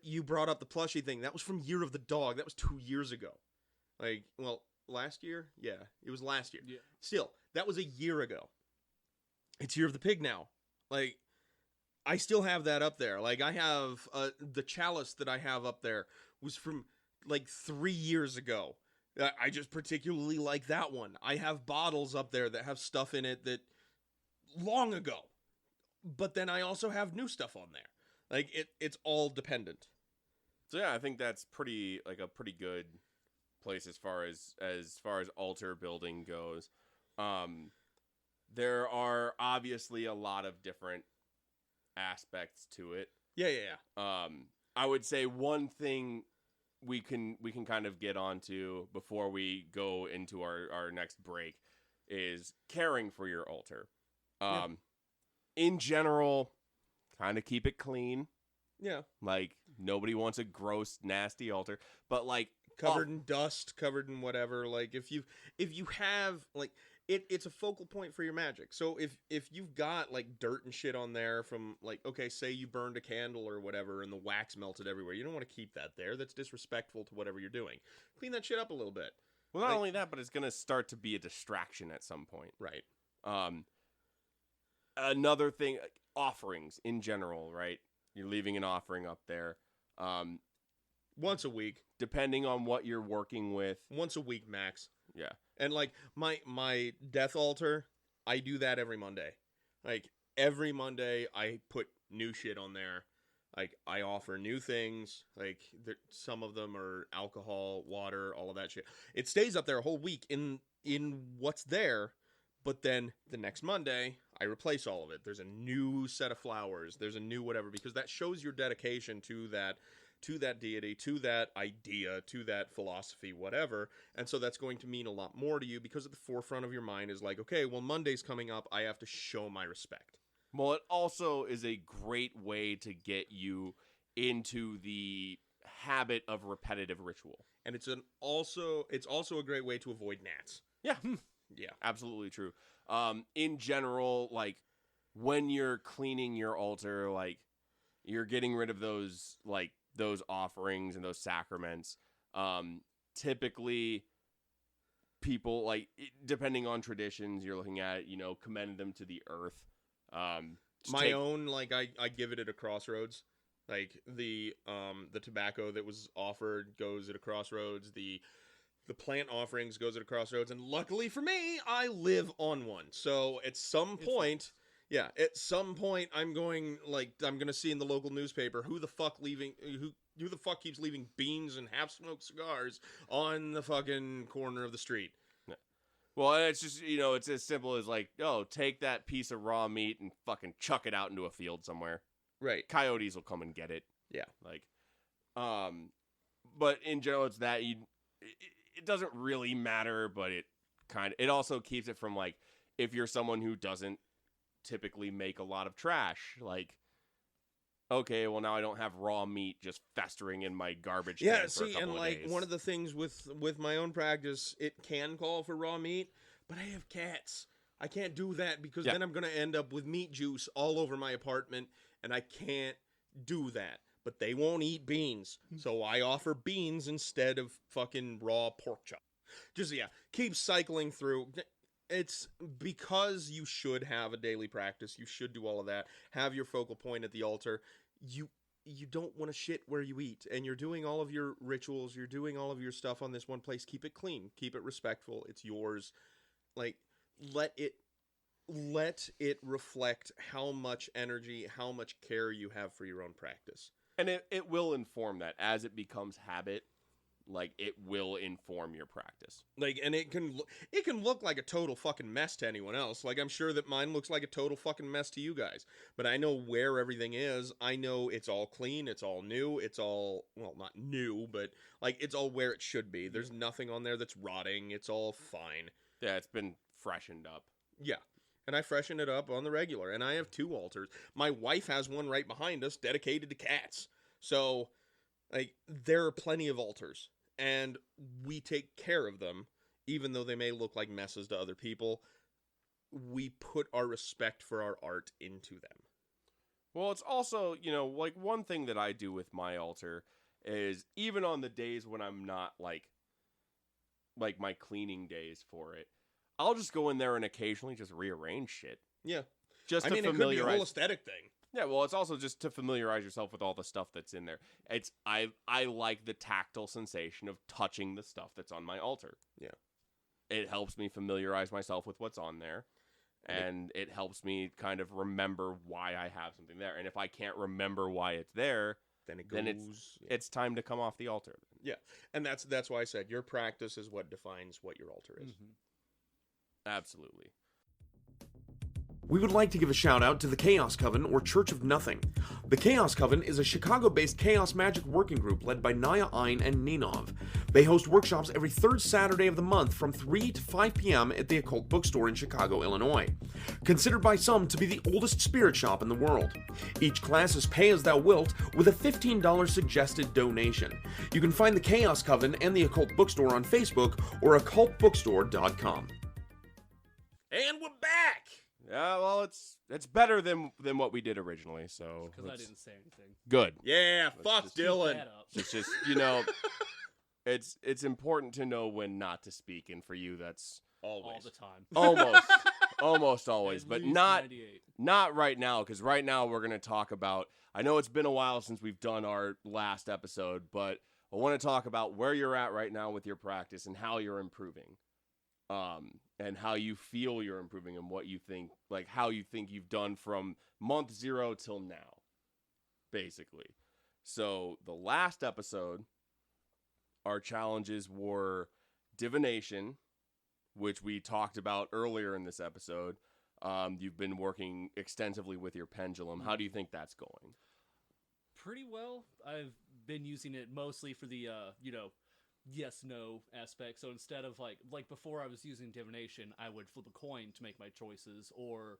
you brought up the plushie thing. That was from Year of the Dog. That was 2 years ago. Like, well, last year? Yeah, it was last year.
Yeah.
Still, that was a year ago. It's Year of the Pig now. Like, I still have that up there. Like, I have the chalice that I have up there was from like 3 years ago. I just particularly like that one. I have bottles up there that have stuff in it that long ago. But then I also have new stuff on there. Like it's all dependent.
So yeah, I think that's pretty good place as far as altar building goes. There are obviously a lot of different aspects to it.
Yeah.
I would say one thing we can kind of get onto before we go into our next break is caring for your altar. In general, kind of keep it clean.
Yeah.
Like nobody wants a gross, nasty altar, but like
Covered in dust, covered in whatever. Like if you have like it's a focal point for your magic. So if you've got like dirt and shit on there from like, okay, say you burned a candle or whatever and the wax melted everywhere, you don't want to keep that there. That's disrespectful to whatever you're doing. Clean that shit up a little bit.
well, not only that, but it's gonna start to be a distraction at some point.
Right.
Another thing, offerings in general, right? You're leaving an offering up there.
Once a week.
Depending on what you're working with.
Once a week max.
Yeah.
And like my death altar, I do that every Monday. Like every Monday I put new shit on there. Like I offer new things. Like some of them are alcohol, water, all of that shit. It stays up there a whole week in what's there, but then the next Monday I replace all of it. There's a new set of flowers. There's a new whatever, because that shows your dedication to that deity, to that idea, to that philosophy, whatever. And so that's going to mean a lot more to you, because at the forefront of your mind is like, okay, well, Monday's coming up. I have to show my respect.
Well, it also is a great way to get you into the habit of repetitive ritual.
And it's also a great way to avoid gnats.
Yeah.
Yeah.
Absolutely true. In general, like when you're cleaning your altar, like you're getting rid of those offerings and those sacraments. Typically people depending on traditions, you're looking at, commend them to the earth.
Own, like I give it at a crossroads. Like the tobacco that was offered goes at a crossroads. The plant offerings goes at a crossroads, and luckily for me, I live on one. So at some point, I'm going to see in the local newspaper who the fuck keeps leaving beans and half-smoked cigars on the fucking corner of the street.
Well, it's just, it's as simple as like, oh, take that piece of raw meat and fucking chuck it out into a field somewhere.
Right.
Coyotes will come and get it.
Yeah.
Like, but in general, it's that it doesn't really matter, but it also keeps it from like, if you're someone who doesn't typically make a lot of trash, like, okay, well now I don't have raw meat just festering in my garbage can for a couple of days.
One of the things with my own practice, it can call for raw meat, but I have cats. I can't do that because then I'm going to end up with meat juice all over my apartment, and I can't do that. but they won't eat beans. So I offer beans instead of fucking raw pork chop. Just, yeah, keep cycling through. It's because you should have a daily practice. You should do all of that. Have your focal point at the altar. You don't want to shit where you eat. And you're doing all of your rituals. You're doing all of your stuff on this one place. Keep it clean. Keep it respectful. It's yours. Like, let it reflect how much energy, how much care you have for your own practice.
And it will inform that as it becomes habit. Like, it will inform your practice.
Like, and it can look like a total fucking mess to anyone else. Like, I'm sure that mine looks like a total fucking mess to you guys. But I know where everything is. I know it's all clean. It's all new. It's all, well, not new, but, like, it's all where it should be. There's nothing on there that's rotting. It's all fine.
Yeah, it's been freshened up.
Yeah. And I freshen it up on the regular. And I have 2 altars. My wife has one right behind us dedicated to cats. So, like, there are plenty of altars. And we take care of them, even though they may look like messes to other people. We put our respect for our art into them.
Well, it's also, you know, like, one thing that I do with my altar is, even on the days when I'm not, like my cleaning days for it, I'll just go in there and occasionally just rearrange shit.
Yeah.
Just
I
to
mean, it could be a whole aesthetic thing.
Yeah, well, it's also just to familiarize yourself with all the stuff that's in there. I like the tactile sensation of touching the stuff that's on my altar.
Yeah.
It helps me familiarize myself with what's on there, and it helps me kind of remember why I have something there. And if I can't remember why it's there, then it's time to come off the altar.
Yeah, and that's why I said your practice is what defines what your altar is.
Mm-hmm. Absolutely.
We would like to give a shout out to the Chaos Coven, or Church of Nothing. The Chaos Coven is a Chicago-based chaos magic working group led by Naya Ein and Ninov. They host workshops every 3rd Saturday of the month from 3 to 5 p.m. at the Occult Bookstore in Chicago, Illinois. Considered by some to be the oldest spirit shop in the world. Each class is pay as thou wilt, with a $15 suggested donation. You can find the Chaos Coven and the Occult Bookstore on Facebook or occultbookstore.com.
And we're back!
Yeah, well, it's better than what we did originally, so...
Because I didn't say anything.
Good.
Yeah, fuck Dylan.
It's just, you know, it's important to know when not to speak, and for you, that's...
Always.
All the time.
Almost always, but not right now, because right now we're going to talk about... I know it's been a while since we've done our last episode, but I want to talk about where you're at right now with your practice and how you're improving. And how you feel you're improving and what you think, like how you think you've done from month 0 till now, basically. So the last episode, our challenges were divination, which we talked about earlier in this episode. You've been working extensively with your pendulum. How do you think that's going?
Pretty well. I've been using it mostly for the, yes/no aspect. So instead of like before I was using divination, I would flip a coin to make my choices, or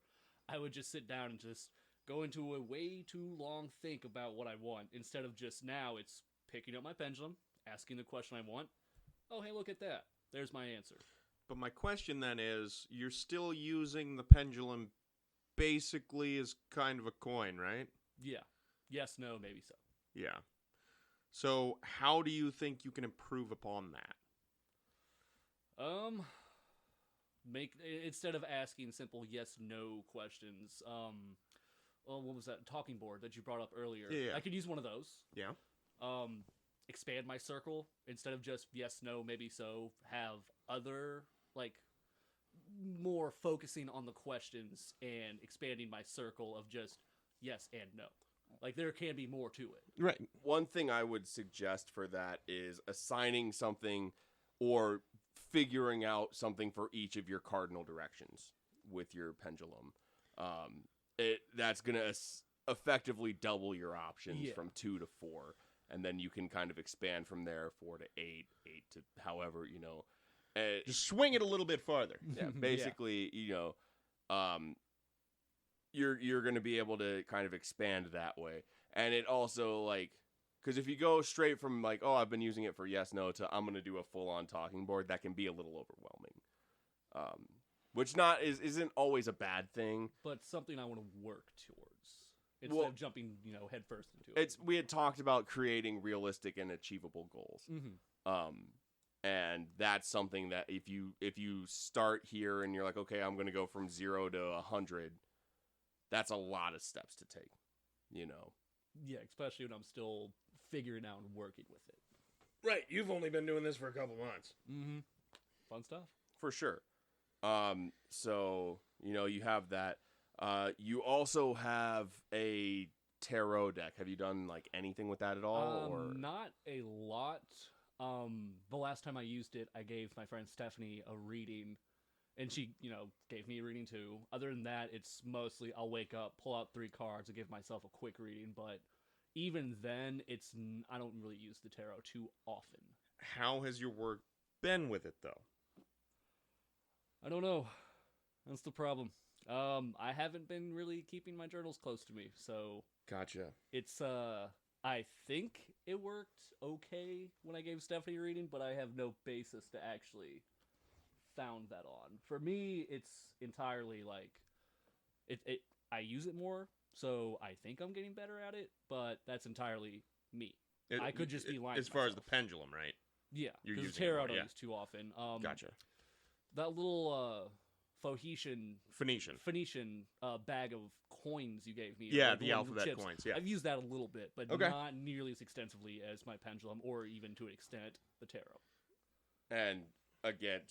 I would just sit down and just go into a way too long think about what I want. Instead of just now, it's picking up my pendulum, asking the question I want. Oh, hey, look at that. There's my answer.
But my question then is, you're still using the pendulum basically as kind of a coin, right?
Yeah. Yes, no, maybe so.
Yeah. So, how do you think you can improve upon that?
Instead of asking simple yes/no questions, what was that talking board that you brought up earlier?
Yeah.
I could use one of those.
Yeah.
Expand my circle instead of just yes, no, maybe so. Have other more focusing on the questions and expanding my circle of just yes and no. Like, there can be more to it.
Right.
One thing I would suggest for that is assigning something or figuring out something for each of your cardinal directions with your pendulum. That's going to effectively double your options from 2 to 4. And then you can kind of expand from there, 4 to 8, 8 to however,
just swing it a little bit farther.
Yeah, basically, you're going to be able to kind of expand that way. And it also, because if you go straight from, I've been using it for yes, no, to I'm going to do a full-on talking board, that can be a little overwhelming. Which isn't always a bad thing.
But something I want to work towards. instead of jumping, headfirst into it.
We had talked about creating realistic and achievable goals.
Mm-hmm.
And that's something that if you start here and you're like, okay, I'm going to go from 0 to 100, that's a lot of steps to take,
Yeah, especially when I'm still figuring out and working with it.
Right. You've only been doing this for a couple months.
Mm-hmm. Fun stuff.
For sure. So, you have that. You also have a tarot deck. Have you done like anything with that at all? Or
not a lot. The last time I used it, I gave my friend Stephanie a reading, and she, gave me a reading too. Other than that, it's mostly I'll wake up, pull out 3 cards, and give myself a quick reading. But even then, I don't really use the tarot too often.
How has your work been with it, though?
I don't know. That's the problem. I haven't been really keeping my journals close to me, so
Gotcha.
it's I think it worked okay when I gave Stephanie a reading, but I have no basis to actually found that on. For me, it's entirely like I use it more, so I think I'm getting better at it, but that's entirely me. I could just be lying.
As far as the pendulum, right?
Yeah,
You're
because
using it
tarot
more,
I don't
yeah.
use too often.
Gotcha.
That little Phoenician bag of coins you gave me.
Yeah,
like
the
one of
alphabet
chips.
coins, yeah.
I've used that a little bit, but
Okay.
not nearly as extensively as my pendulum, or even to an extent the tarot.
and again,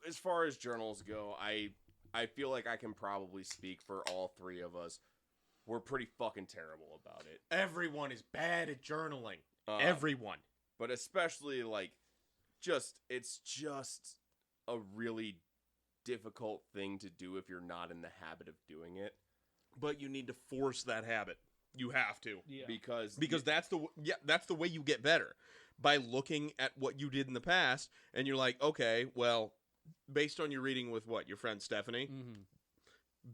as far as journals go, I feel like I can probably speak for all 3 of us. We're pretty fucking terrible about it.
Everyone is bad at journaling.
Um,
Everyone.
But especially like it's just a really difficult thing to do if you're not in the habit of doing it.
But you need to force that habit. You have to.
Yeah.
Because
That's the way you get better. By looking at what you did in the past, and you're like, okay, well, based on your reading with your friend Stephanie,
Mm-hmm.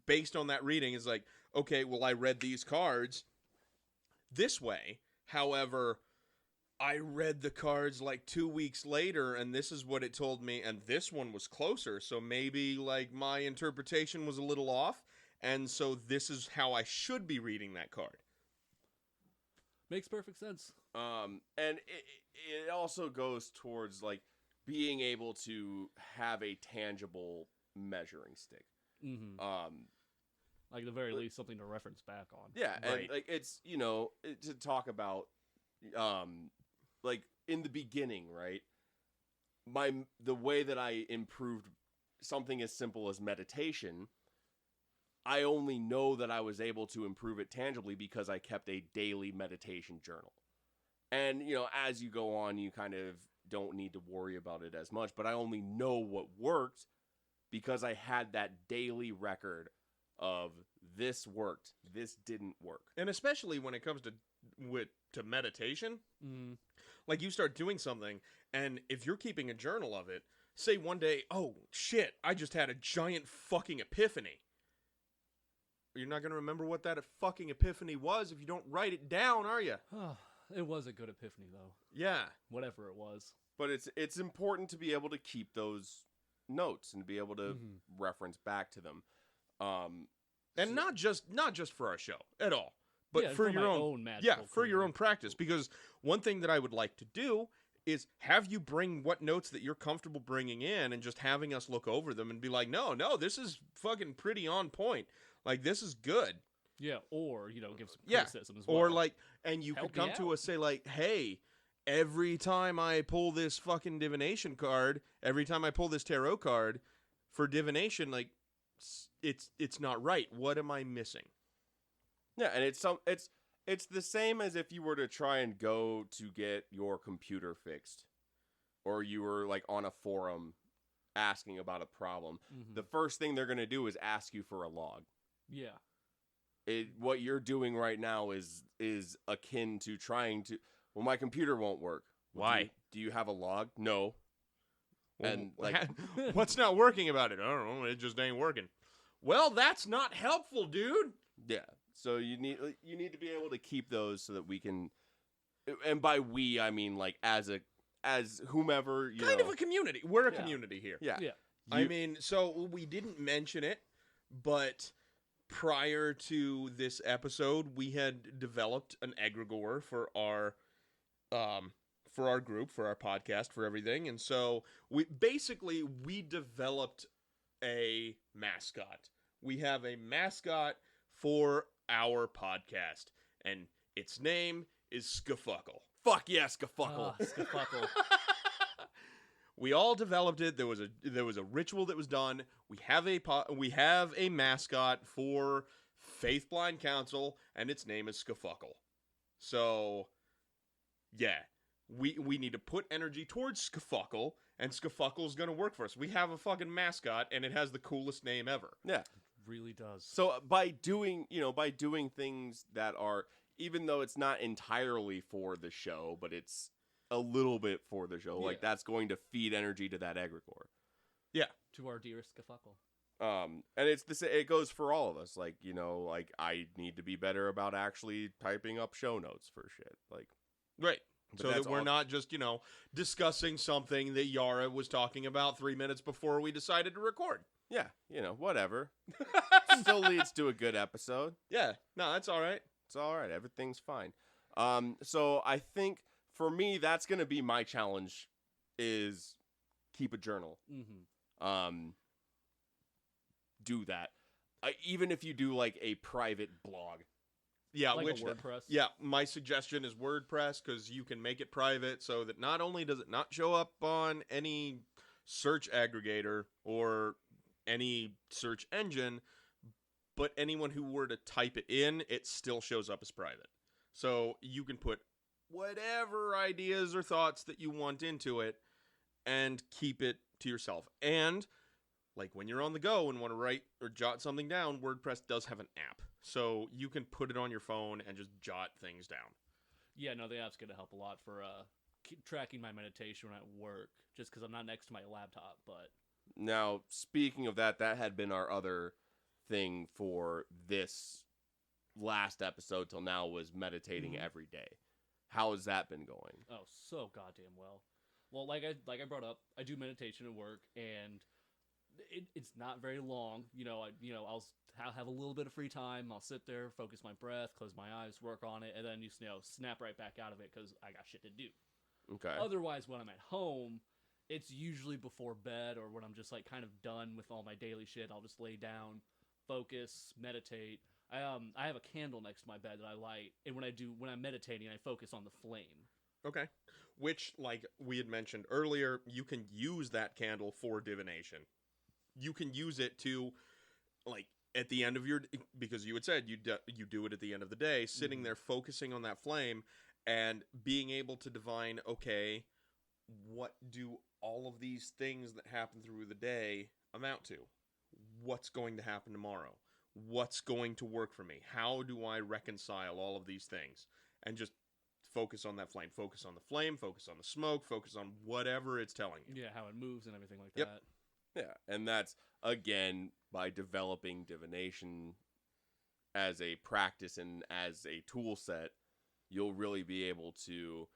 based on that reading is like, okay, well, I read these cards this way. However, I read the cards like 2 weeks later, and this is what it told me, and this one was closer, so maybe like my interpretation was a little off, and so this is how I should be reading that card.
Makes perfect sense.
And it also goes towards like being able to have a tangible measuring stick.
Mm-hmm. Like at the very least, something to reference back on.
Yeah,
Right.
and like it's to talk about like in the beginning, right? The way that I improved something as simple as meditation, I only know that I was able to improve it tangibly because I kept a daily meditation journal. And as you go on, you kind of don't need to worry about it as much, but I only know what worked because I had that daily record of this worked, this didn't work.
And especially when it comes to meditation,
Mm-hmm.
like you start doing something, and if you're keeping a journal of it, say one day, oh shit, I just had a giant fucking epiphany. You're not going to remember what that fucking epiphany was if you don't write it down, are you?
It was a good epiphany, though.
Yeah.
Whatever it was.
But it's important to be able to keep those notes and be able to reference back to them.
And not just for our show at all, but
Yeah,
for
for
your
my
own
own magical
for your
career.
own practice. Because one thing that I would like to do is have you bring what notes that you're comfortable bringing in, and just having us look over them and be like, no, this is fucking pretty on point. Like, this is good.
Yeah, or, give some
Yeah.
criticism as well.
Or like, and you
Help
could come
me
to
out.
us, say like, hey, every time I pull this fucking divination card, every time I pull this tarot card for divination, like, it's not right. What am I missing?
Yeah, and it's the same as if you were to try and go to get your computer fixed, or you were like on a forum asking about a problem.
Mhm.
The first thing they're going to do is ask you for a log.
Yeah.
What you're doing right now is akin to trying to. Well, my computer won't work. Well,
Why?
Do you have a log? No.
Well,
And, like-
what's not working about it? I don't know. It just ain't working. Well, that's not helpful, dude.
Yeah. So you need to be able to keep those so that we can. And by we, I mean like as whomever you
Kind
know.
of a community. We're a
Yeah.
community here.
Yeah.
Yeah.
I mean, so we didn't mention it, but prior to this episode, we had developed an egregore for our group, for our podcast, for everything. And so we developed a mascot. We have a mascot for our podcast, and its name is Skafuckle.
Fuck yeah, Skafuckle.
Skafuckle.
We all developed it. There was a ritual that was done. We have a mascot for Faith Blind Council, and its name is Skafuckle. So, yeah, we need to put energy towards Skafuckle, and Skafuckle's gonna work for us. We have a fucking mascot, and it has the coolest name ever.
Yeah,
Really does.
so by doing things that are, even though it's not entirely for the show, but it's a little bit for the show, like
Yeah.
that's going to feed energy to that egregore.
To our dear Skafuckle.
And it goes for all of us. Like, like I need to be better about actually typing up show notes for shit. Like,
Right.
But
So that
that's
we're
all-
not just, discussing something that Yara was talking about 3 minutes before we decided to record.
yeah, whatever. Still leads to a good episode.
Yeah. No, that's all right.
It's all right. Everything's fine. So I think for me, that's going to be my challenge is keep a journal.
Mm-hmm.
Do that. Even if you do like a private blog.
Yeah,
Like
which
a WordPress.
yeah, my suggestion is WordPress because you can make it private so that not only does it not show up on any search aggregator or any search engine, but anyone who were to type it in, it still shows up as private. So you can put whatever ideas or thoughts that you want into it and keep it to yourself. And like when you're on the go and want to write or jot something down, WordPress does have an app. So you can put it on your phone and just jot things down.
Yeah, no, the app's going to help a lot for keep tracking my meditation when I'm at work, just because I'm not next to my laptop. But
Now, speaking of that had been our other thing for this last episode till now was meditating every day. How has that been going?
oh, so goddamn well. Well, like I brought up, I do meditation at work, and it's not very long. I'll have a little bit of free time. I'll sit there, focus my breath, close my eyes, work on it, and then snap right back out of it because I got shit to do.
Okay.
Otherwise, when I'm at home, it's usually before bed or when I'm just like kind of done with all my daily shit. I'll just lay down, focus, meditate. I have a candle next to my bed that I light, and when I'm meditating, I focus on the flame.
Okay. Which, like we had mentioned earlier, you can use that candle for divination. You can use it to, like, at the end of because you had said you do it at the end of the day, sitting there focusing on that flame and being able to divine, okay, what do all of these things that happen through the day amount to? What's going to happen tomorrow? What's going to work for me? How do I reconcile all of these things? And just focus on that flame. Focus on the flame, focus on the smoke, focus on whatever it's telling you.
Yeah, how it moves and everything like
Yep.
that.
Yeah, and that's, again, by developing divination as a practice and as a tool set, you'll really be able to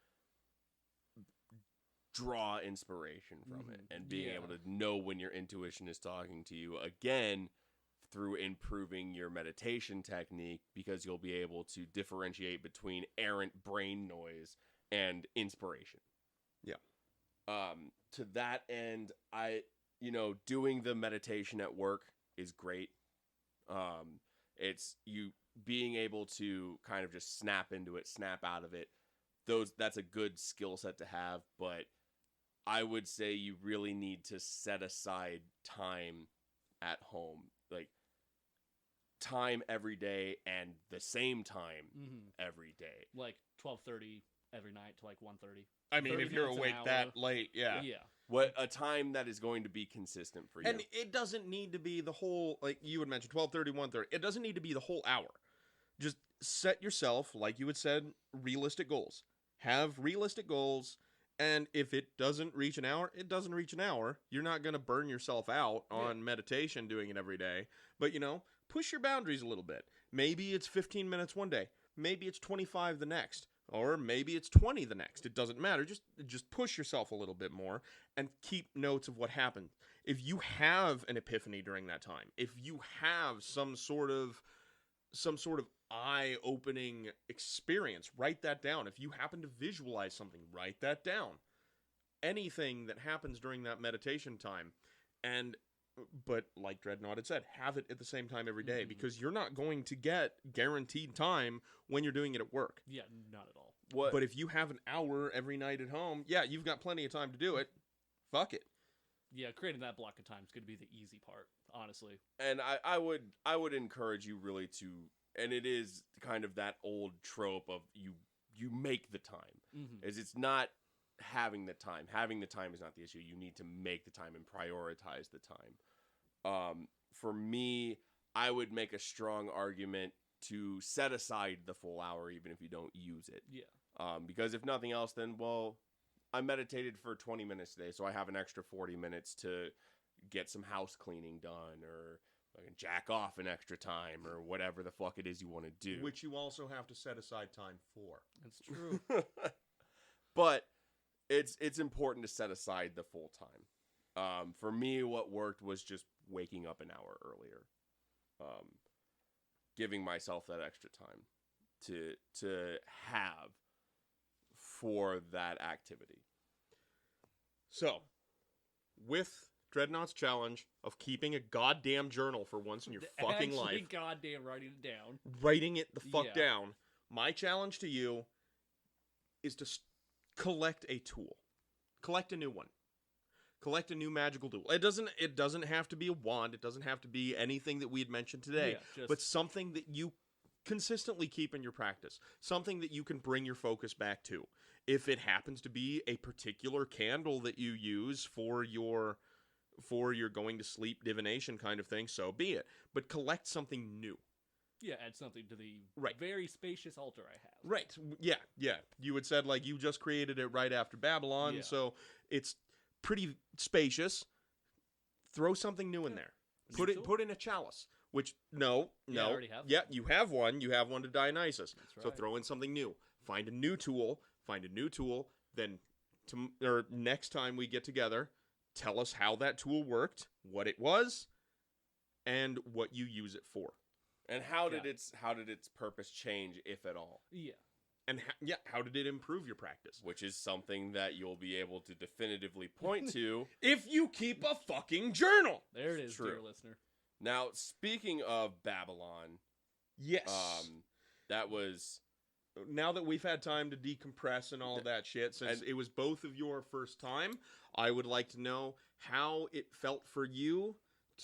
draw inspiration from it and being able to know when your intuition is talking to you, again, through improving your meditation technique, because you'll be able to differentiate between errant brain noise and inspiration.
Yeah.
To that end, doing the meditation at work is great. It's you being able to kind of just snap into it, snap out of it. That's a good skill set to have, but I would say you really need to set aside time at home, like time every day and the same time every day.
Like 12:30 every night to like 1:30.
I mean,
30
if you're
minutes, an
awake
hour.
that late, yeah.
Yeah.
What a time that is going to be consistent for you.
And it doesn't need to be the whole, like you had mentioned, 12:30, 1:30. It doesn't need to be the whole hour. Just set yourself, like you had said, realistic goals. Have realistic goals, and if it doesn't reach an hour, it doesn't reach an hour. You're not going to burn yourself out on meditation doing it every day. But, push your boundaries a little bit. Maybe it's 15 minutes one day. Maybe it's 25 the next. or maybe it's 20 the next. It doesn't matter. Just push yourself a little bit more and keep notes of what happened. If you have an epiphany during that time, if you have some sort of eye-opening experience, write that down. If you happen to visualize something, write that down. Anything that happens during that meditation time, but like Dreadnought had said, have it at the same time every day, because you're not going to get guaranteed time when you're doing it at work.
Yeah, not at all.
What?
But if you have an hour every night at home, yeah, you've got plenty of time to do it. Fuck it.
Yeah, creating that block of time is going to be the easy part, honestly.
And I would encourage you really to, and it is kind of that old trope of you make the time. Is it's not having the time. Having the time is not the issue. You need to make the time and prioritize the time. For me, I would make a strong argument to set aside the full hour even if you don't use it.
Yeah.
Because if nothing else, then, well, I meditated for 20 minutes today, so I have an extra 40 minutes to get some house cleaning done, or I can jack off an extra time, or whatever the fuck it is you want to do.
Which you also have to set aside time for.
That's true.
But it's important to set aside the full time. For me, what worked was just waking up an hour earlier. Giving myself that extra time to have for that activity.
So, with Dreadnought's challenge of keeping a goddamn journal for once in your fucking life,
goddamn writing it down.
writing it the fuck
Yeah.
down, my challenge to you is to collect a tool. Collect a new one. Collect a new magical tool. It doesn't have to be a wand. It doesn't have to be anything that we had mentioned today.
Yeah,
but something that you consistently keep in your practice. Something that you can bring your focus back to. If it happens to be a particular candle that you use for your going to sleep divination kind of thing, so be it. But collect something new.
Yeah, add something to the
Right.
very spacious altar I have.
Right. Yeah. You had said, like, you just created it right after Babylon,
Yeah.
so it's pretty spacious. Throw something new in there. Put in a chalice. Which, no.
Yeah, I already have
Yeah, you have one. You have one to Dionysus.
That's
So
right.
throw in something new. Find a new tool. Then next time we get together, tell us how that tool worked, what it was, and what you use it for.
And how did its purpose change, if at all?
Yeah.
And how did it improve your practice?
Which is something that you'll be able to definitively point to.
If you keep a fucking journal.
There it is,
True.
dear listener.
Now, speaking of Babylon,
Yes.
that was...
Now that we've had time to decompress and all of that shit, since it was both of your first time, I would like to know how it felt for you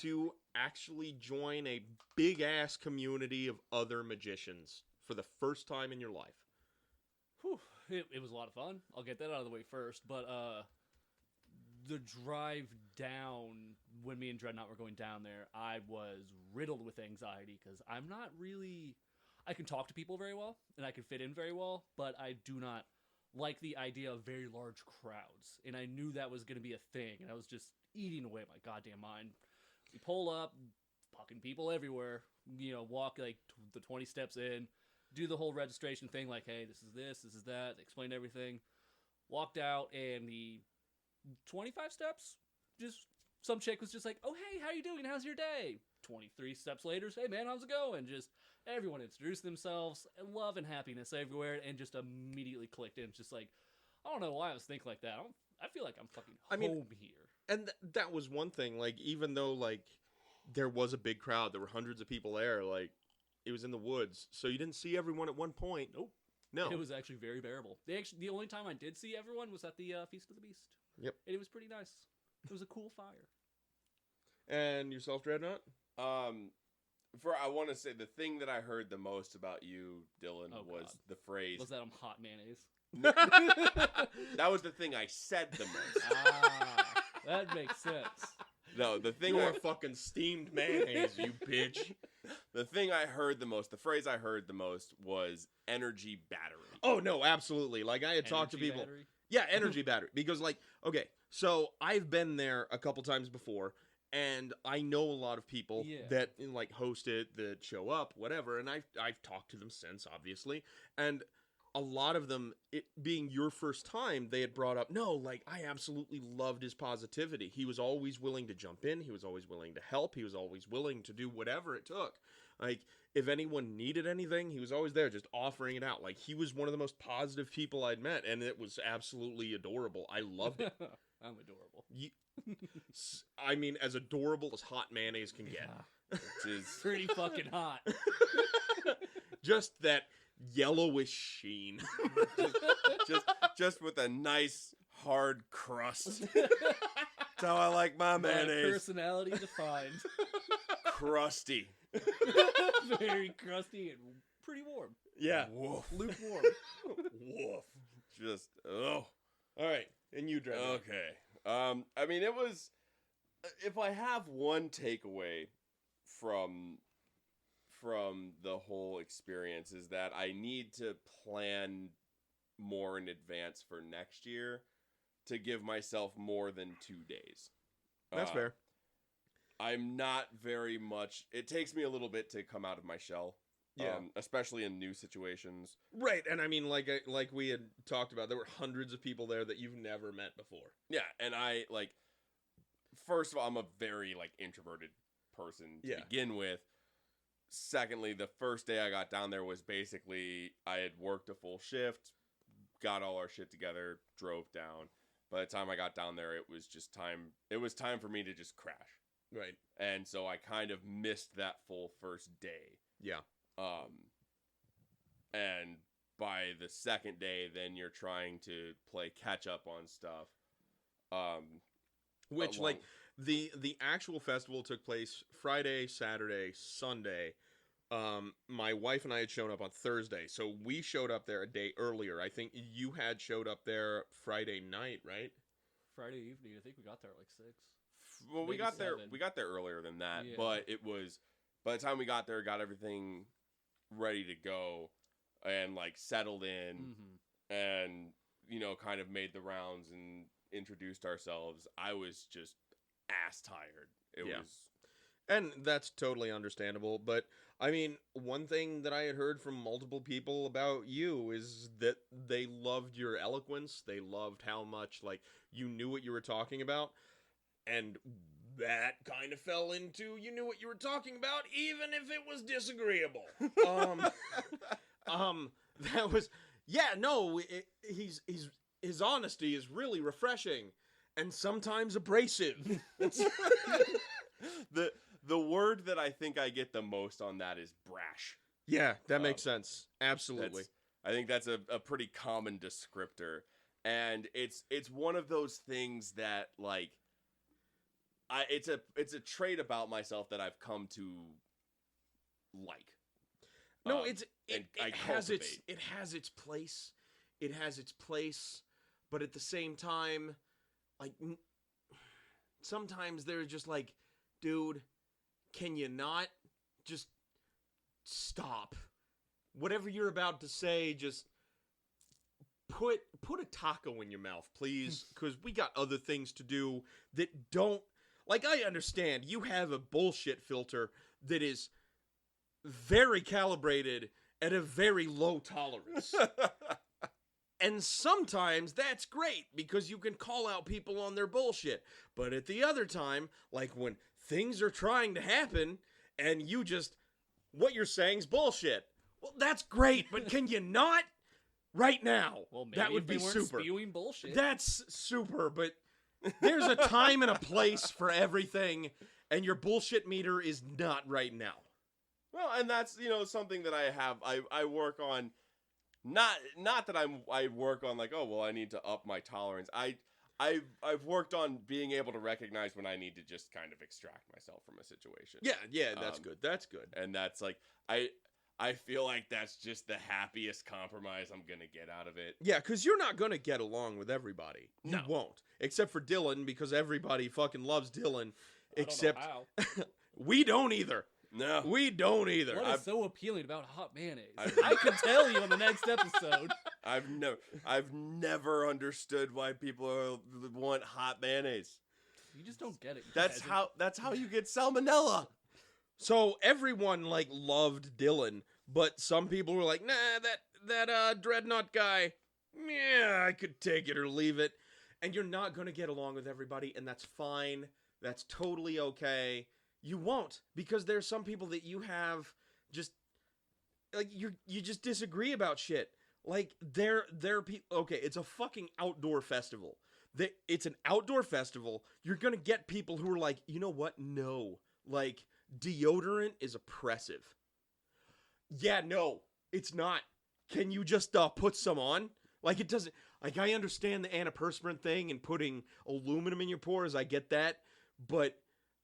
to actually join a big-ass community of other magicians for the first time in your life.
Whew. It was a lot of fun. I'll get that out of the way first. But the drive down, when me and Dreadnought were going down there, I was riddled with anxiety because I'm not really... I can talk to people very well, and I can fit in very well, but I do not like the idea of very large crowds. And I knew that was going to be a thing, and I was just eating away my goddamn mind. We pull up, fucking people everywhere, walk like the 20 steps in, do the whole registration thing, like, hey, this is that, explain everything. Walked out, and the 25 steps, just some chick was just like, oh, hey, how you doing? How's your day? 23 steps later, hey, man, how's it going? Just everyone introduced themselves, love and happiness everywhere, and just immediately clicked in. Just like, I don't know why I was thinking like that. I feel like I'm fucking home here.
And that was one thing, like, even though, like, there was a big crowd, there were hundreds of people there, like, it was in the woods, so you didn't see everyone at one point.
Nope.
No.
It was actually very bearable. The only time I did see everyone was at the Feast of the Beast.
Yep.
And it was pretty nice. It was a cool fire.
And yourself, Dreadnought?
I want to say the thing that I heard the most about you, Dylan, was
God.
the phrase.
Was that I'm hot mayonnaise?
That was the thing I said the most.
That makes sense.
No, the thing
You're fucking steamed mayonnaise, you bitch.
The thing I heard the most, the phrase I heard the most was energy battery.
Oh, no, absolutely. Like, I had talked to
Energy
people.
battery?
Yeah, energy battery. Because, like, okay, so I've been there a couple times before, and I know a lot of people that, like, host it, that show up, whatever, and I've talked to them since, obviously, and a lot of them, it being your first time, they had brought up, no, like, I absolutely loved his positivity. He was always willing to jump in. He was always willing to help. He was always willing to do whatever it took. Like, if anyone needed anything, he was always there, just offering it out. Like, he was one of the most positive people I'd met, and it was absolutely adorable. I loved it.
I'm adorable.
I mean, as adorable as hot mayonnaise can get.
Yeah.
Which is
Pretty fucking hot.
Just that yellowish sheen.
just with a nice hard crust. That's how I like my
My
mayonnaise.
personality defined.
Crusty.
Very crusty and pretty warm.
Yeah.
Woof.
Lukewarm.
Woof.
Just oh.
All right, and you, Dre.
Okay. I mean, it was. If I have one takeaway from the whole experience is that I need to plan more in advance for next year to give myself more than 2 days.
That's fair.
I'm not very much. It takes me a little bit to come out of my shell.
Yeah.
Especially in new situations.
Right, and I mean, like we had talked about, there were hundreds of people there that you've never met before.
Yeah, and I, like, first of all, I'm a very, like, introverted person to begin with. Secondly, the first day I got down there was basically, I had worked a full shift, got all our shit together, drove down. By the time I got down there, it was just time. It was time for me to just crash.
Right.
And so I kind of missed that full first day.
Yeah.
And by the second day, then you're trying to play catch up on stuff.
Which, like, the actual festival took place Friday, Saturday, Sunday. My wife and I had shown up on Thursday, so we showed up there a day earlier. I think you had showed up there Friday night, right?
Friday evening. I think we got there at like 6.
Well, we
Maybe
got there.
7.
We got there earlier than that,
Yeah.
but it was by the time we got there, got everything ready to go, and like settled in,
Mm-hmm.
and kind of made the rounds and introduced ourselves. I was just ass tired. It was.
And that's totally understandable, but I mean, one thing that I had heard from multiple people about you is that they loved your eloquence. They loved how much, like, you knew what you were talking about, and that kind of fell into you knew what you were talking about, even if it was disagreeable. That was, his honesty is really refreshing and sometimes abrasive.
The word that I think I get the most on that is brash.
Yeah, that makes sense. Absolutely.
I think that's a pretty common descriptor, and it's one of those things that, like, it's a trait about myself that I've come to like.
No, it has its place. It has its place, but at the same time, like, sometimes they're just like, dude, can you not just stop? Whatever you're about to say, just put a taco in your mouth, please, because we got other things to do that don't... Like, I understand you have a bullshit filter that is very calibrated at a very low tolerance. And sometimes that's great because you can call out people on their bullshit. But at the other time, like when things are trying to happen and you just, what you're saying is bullshit. Well, that's great, but can you not right now?
Well, maybe
that would
if they
be
weren't
super.
spewing bullshit.
That's super, but there's a time and a place for everything, and your bullshit meter is not right now.
Well, and that's, something that I work on. Not that I work on like, oh, well, I need to up my tolerance. I've worked on being able to recognize when I need to just kind of extract myself from a situation.
Yeah, that's good. That's good.
And that's like, I feel like that's just the happiest compromise I'm going to get out of it.
Yeah, because you're not going to get along with everybody.
No.
You won't. Except for Dylan, because everybody fucking loves Dylan. Except we don't either.
No.
We don't either.
What is so appealing about hot mayonnaise? I can tell you on the next episode.
I've never understood why people want hot mayonnaise.
You just don't get it.
That's how you get salmonella.
So everyone, like, loved Dylan, but some people were like, nah, that dreadnought guy, yeah, I could take it or leave it. And you're not going to get along with everybody, and that's fine. That's totally okay. You won't, because there's some people that you have just, like, you just disagree about shit. Like, they're people. Okay, it's a fucking outdoor festival. It's an outdoor festival. You're gonna get people who are like, you know what? No, like, deodorant is oppressive. Yeah, no, it's not. Can you just put some on? Like, it doesn't. Like, I understand the antiperspirant thing and putting aluminum in your pores. I get that, but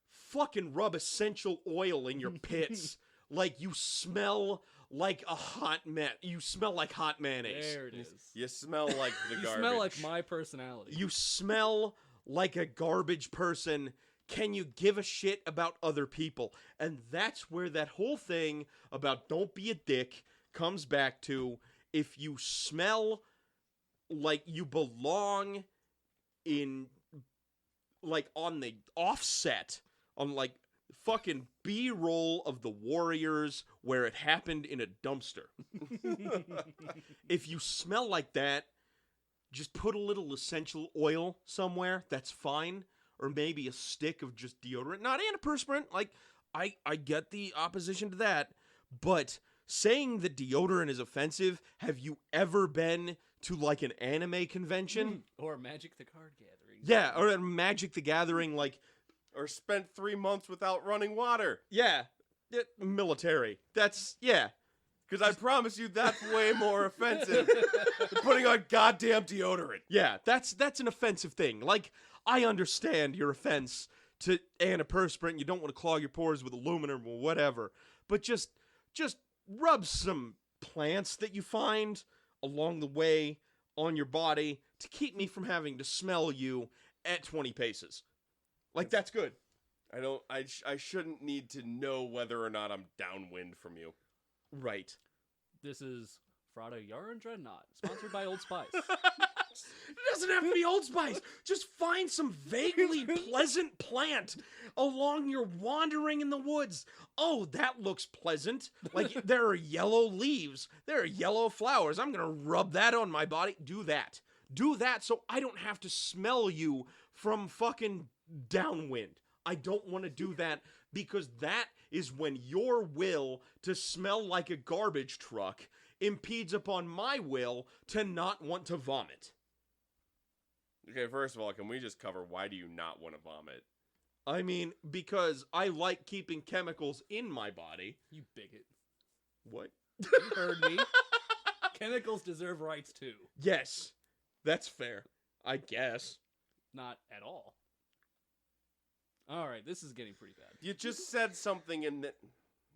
fucking rub essential oil in your pits. Like, you smell like a hot You smell like hot mayonnaise.
There it is.
You smell like the
You
garbage.
smell like my personality.
You smell like a garbage person. Can you give a shit about other people? And that's where that whole thing about don't be a dick comes back to. If you smell like you belong in, like, on the offset, on, like, fucking B-roll of the Warriors where it happened in a dumpster. If you smell like that, just put a little essential oil somewhere. That's fine. Or maybe a stick of just deodorant. Not antiperspirant. Like, I get the opposition to that. But saying that deodorant is offensive, have you ever been to, like, an anime convention?
Or Magic the Card Gathering.
Yeah, or a Magic the Gathering, like...
Or spent 3 months without running water.
Yeah. Military. That's... Yeah.
Because I promise you that's way more offensive than putting on goddamn deodorant.
Yeah, that's an offensive thing. Like, I understand your offense to antiperspirant. You don't want to clog your pores with aluminum or whatever. But just rub some plants that you find along the way on your body to keep me from having to smell you at 20 paces. Like, that's good.
I shouldn't need to know whether or not I'm downwind from you.
Right.
This is Frada Yarn Dreadnought, sponsored by Old Spice.
It doesn't have to be Old Spice. Just find some vaguely pleasant plant along your wandering in the woods. Oh, that looks pleasant. Like, there are yellow leaves. There are yellow flowers. I'm going to rub that on my body. Do that. Do that so I don't have to smell you from fucking downwind. I don't want to do that because that is when your will to smell like a garbage truck impedes upon my will to not want to vomit.
Okay, first of all, can we just cover why do you not want to vomit?
I mean, because I like keeping chemicals in my body.
You bigot.
What?
You heard me. Chemicals deserve rights too.
Yes, that's fair. I guess.
Not at all. All right, this is getting pretty bad.
You just said something in that.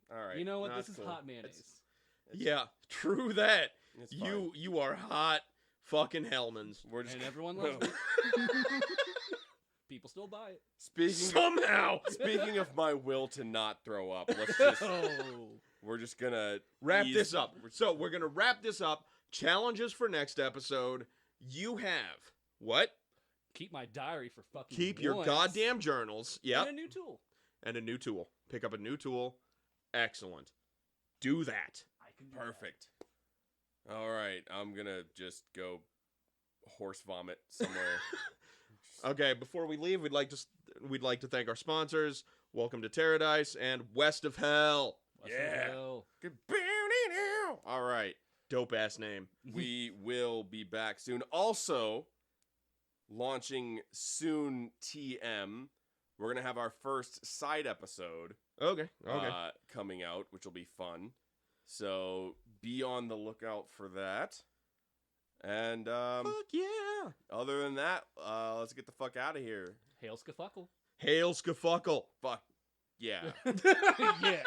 All right.
You know what?
not
This is
cool.
hot mayonnaise.
Yeah, true that.
It's fine.
You are hot fucking Hellmans.
We're just
And everyone loves it. People still buy it.
Somehow.
Speaking of my will to not throw up, let's just
Oh.
we're just gonna
Wrap
ease-
this up. So we're gonna wrap this up. Challenges for next episode. You have what?
Keep my diary for fucking
Keep your
once.
goddamn journals. Yep.
And a new tool.
And a new tool. Pick up a new tool. Excellent. Do that.
I can do
Perfect. All right, I'm gonna just go horse vomit somewhere.
Okay, before we leave, we'd like to thank our sponsors. Welcome to Paradise and West of Hell.
that.
Yeah.
Well,
All right,
Dope ass name.
we will be back soon. Also, launching soon. TM. We're gonna have our first side episode
Okay.
coming out, which will be fun. So be on the lookout for that. And
Fuck yeah.
other than that, let's get the fuck out of here.
Hail Skafuckle.
Hail Skafuckle.
Fuck yeah.
Yeah.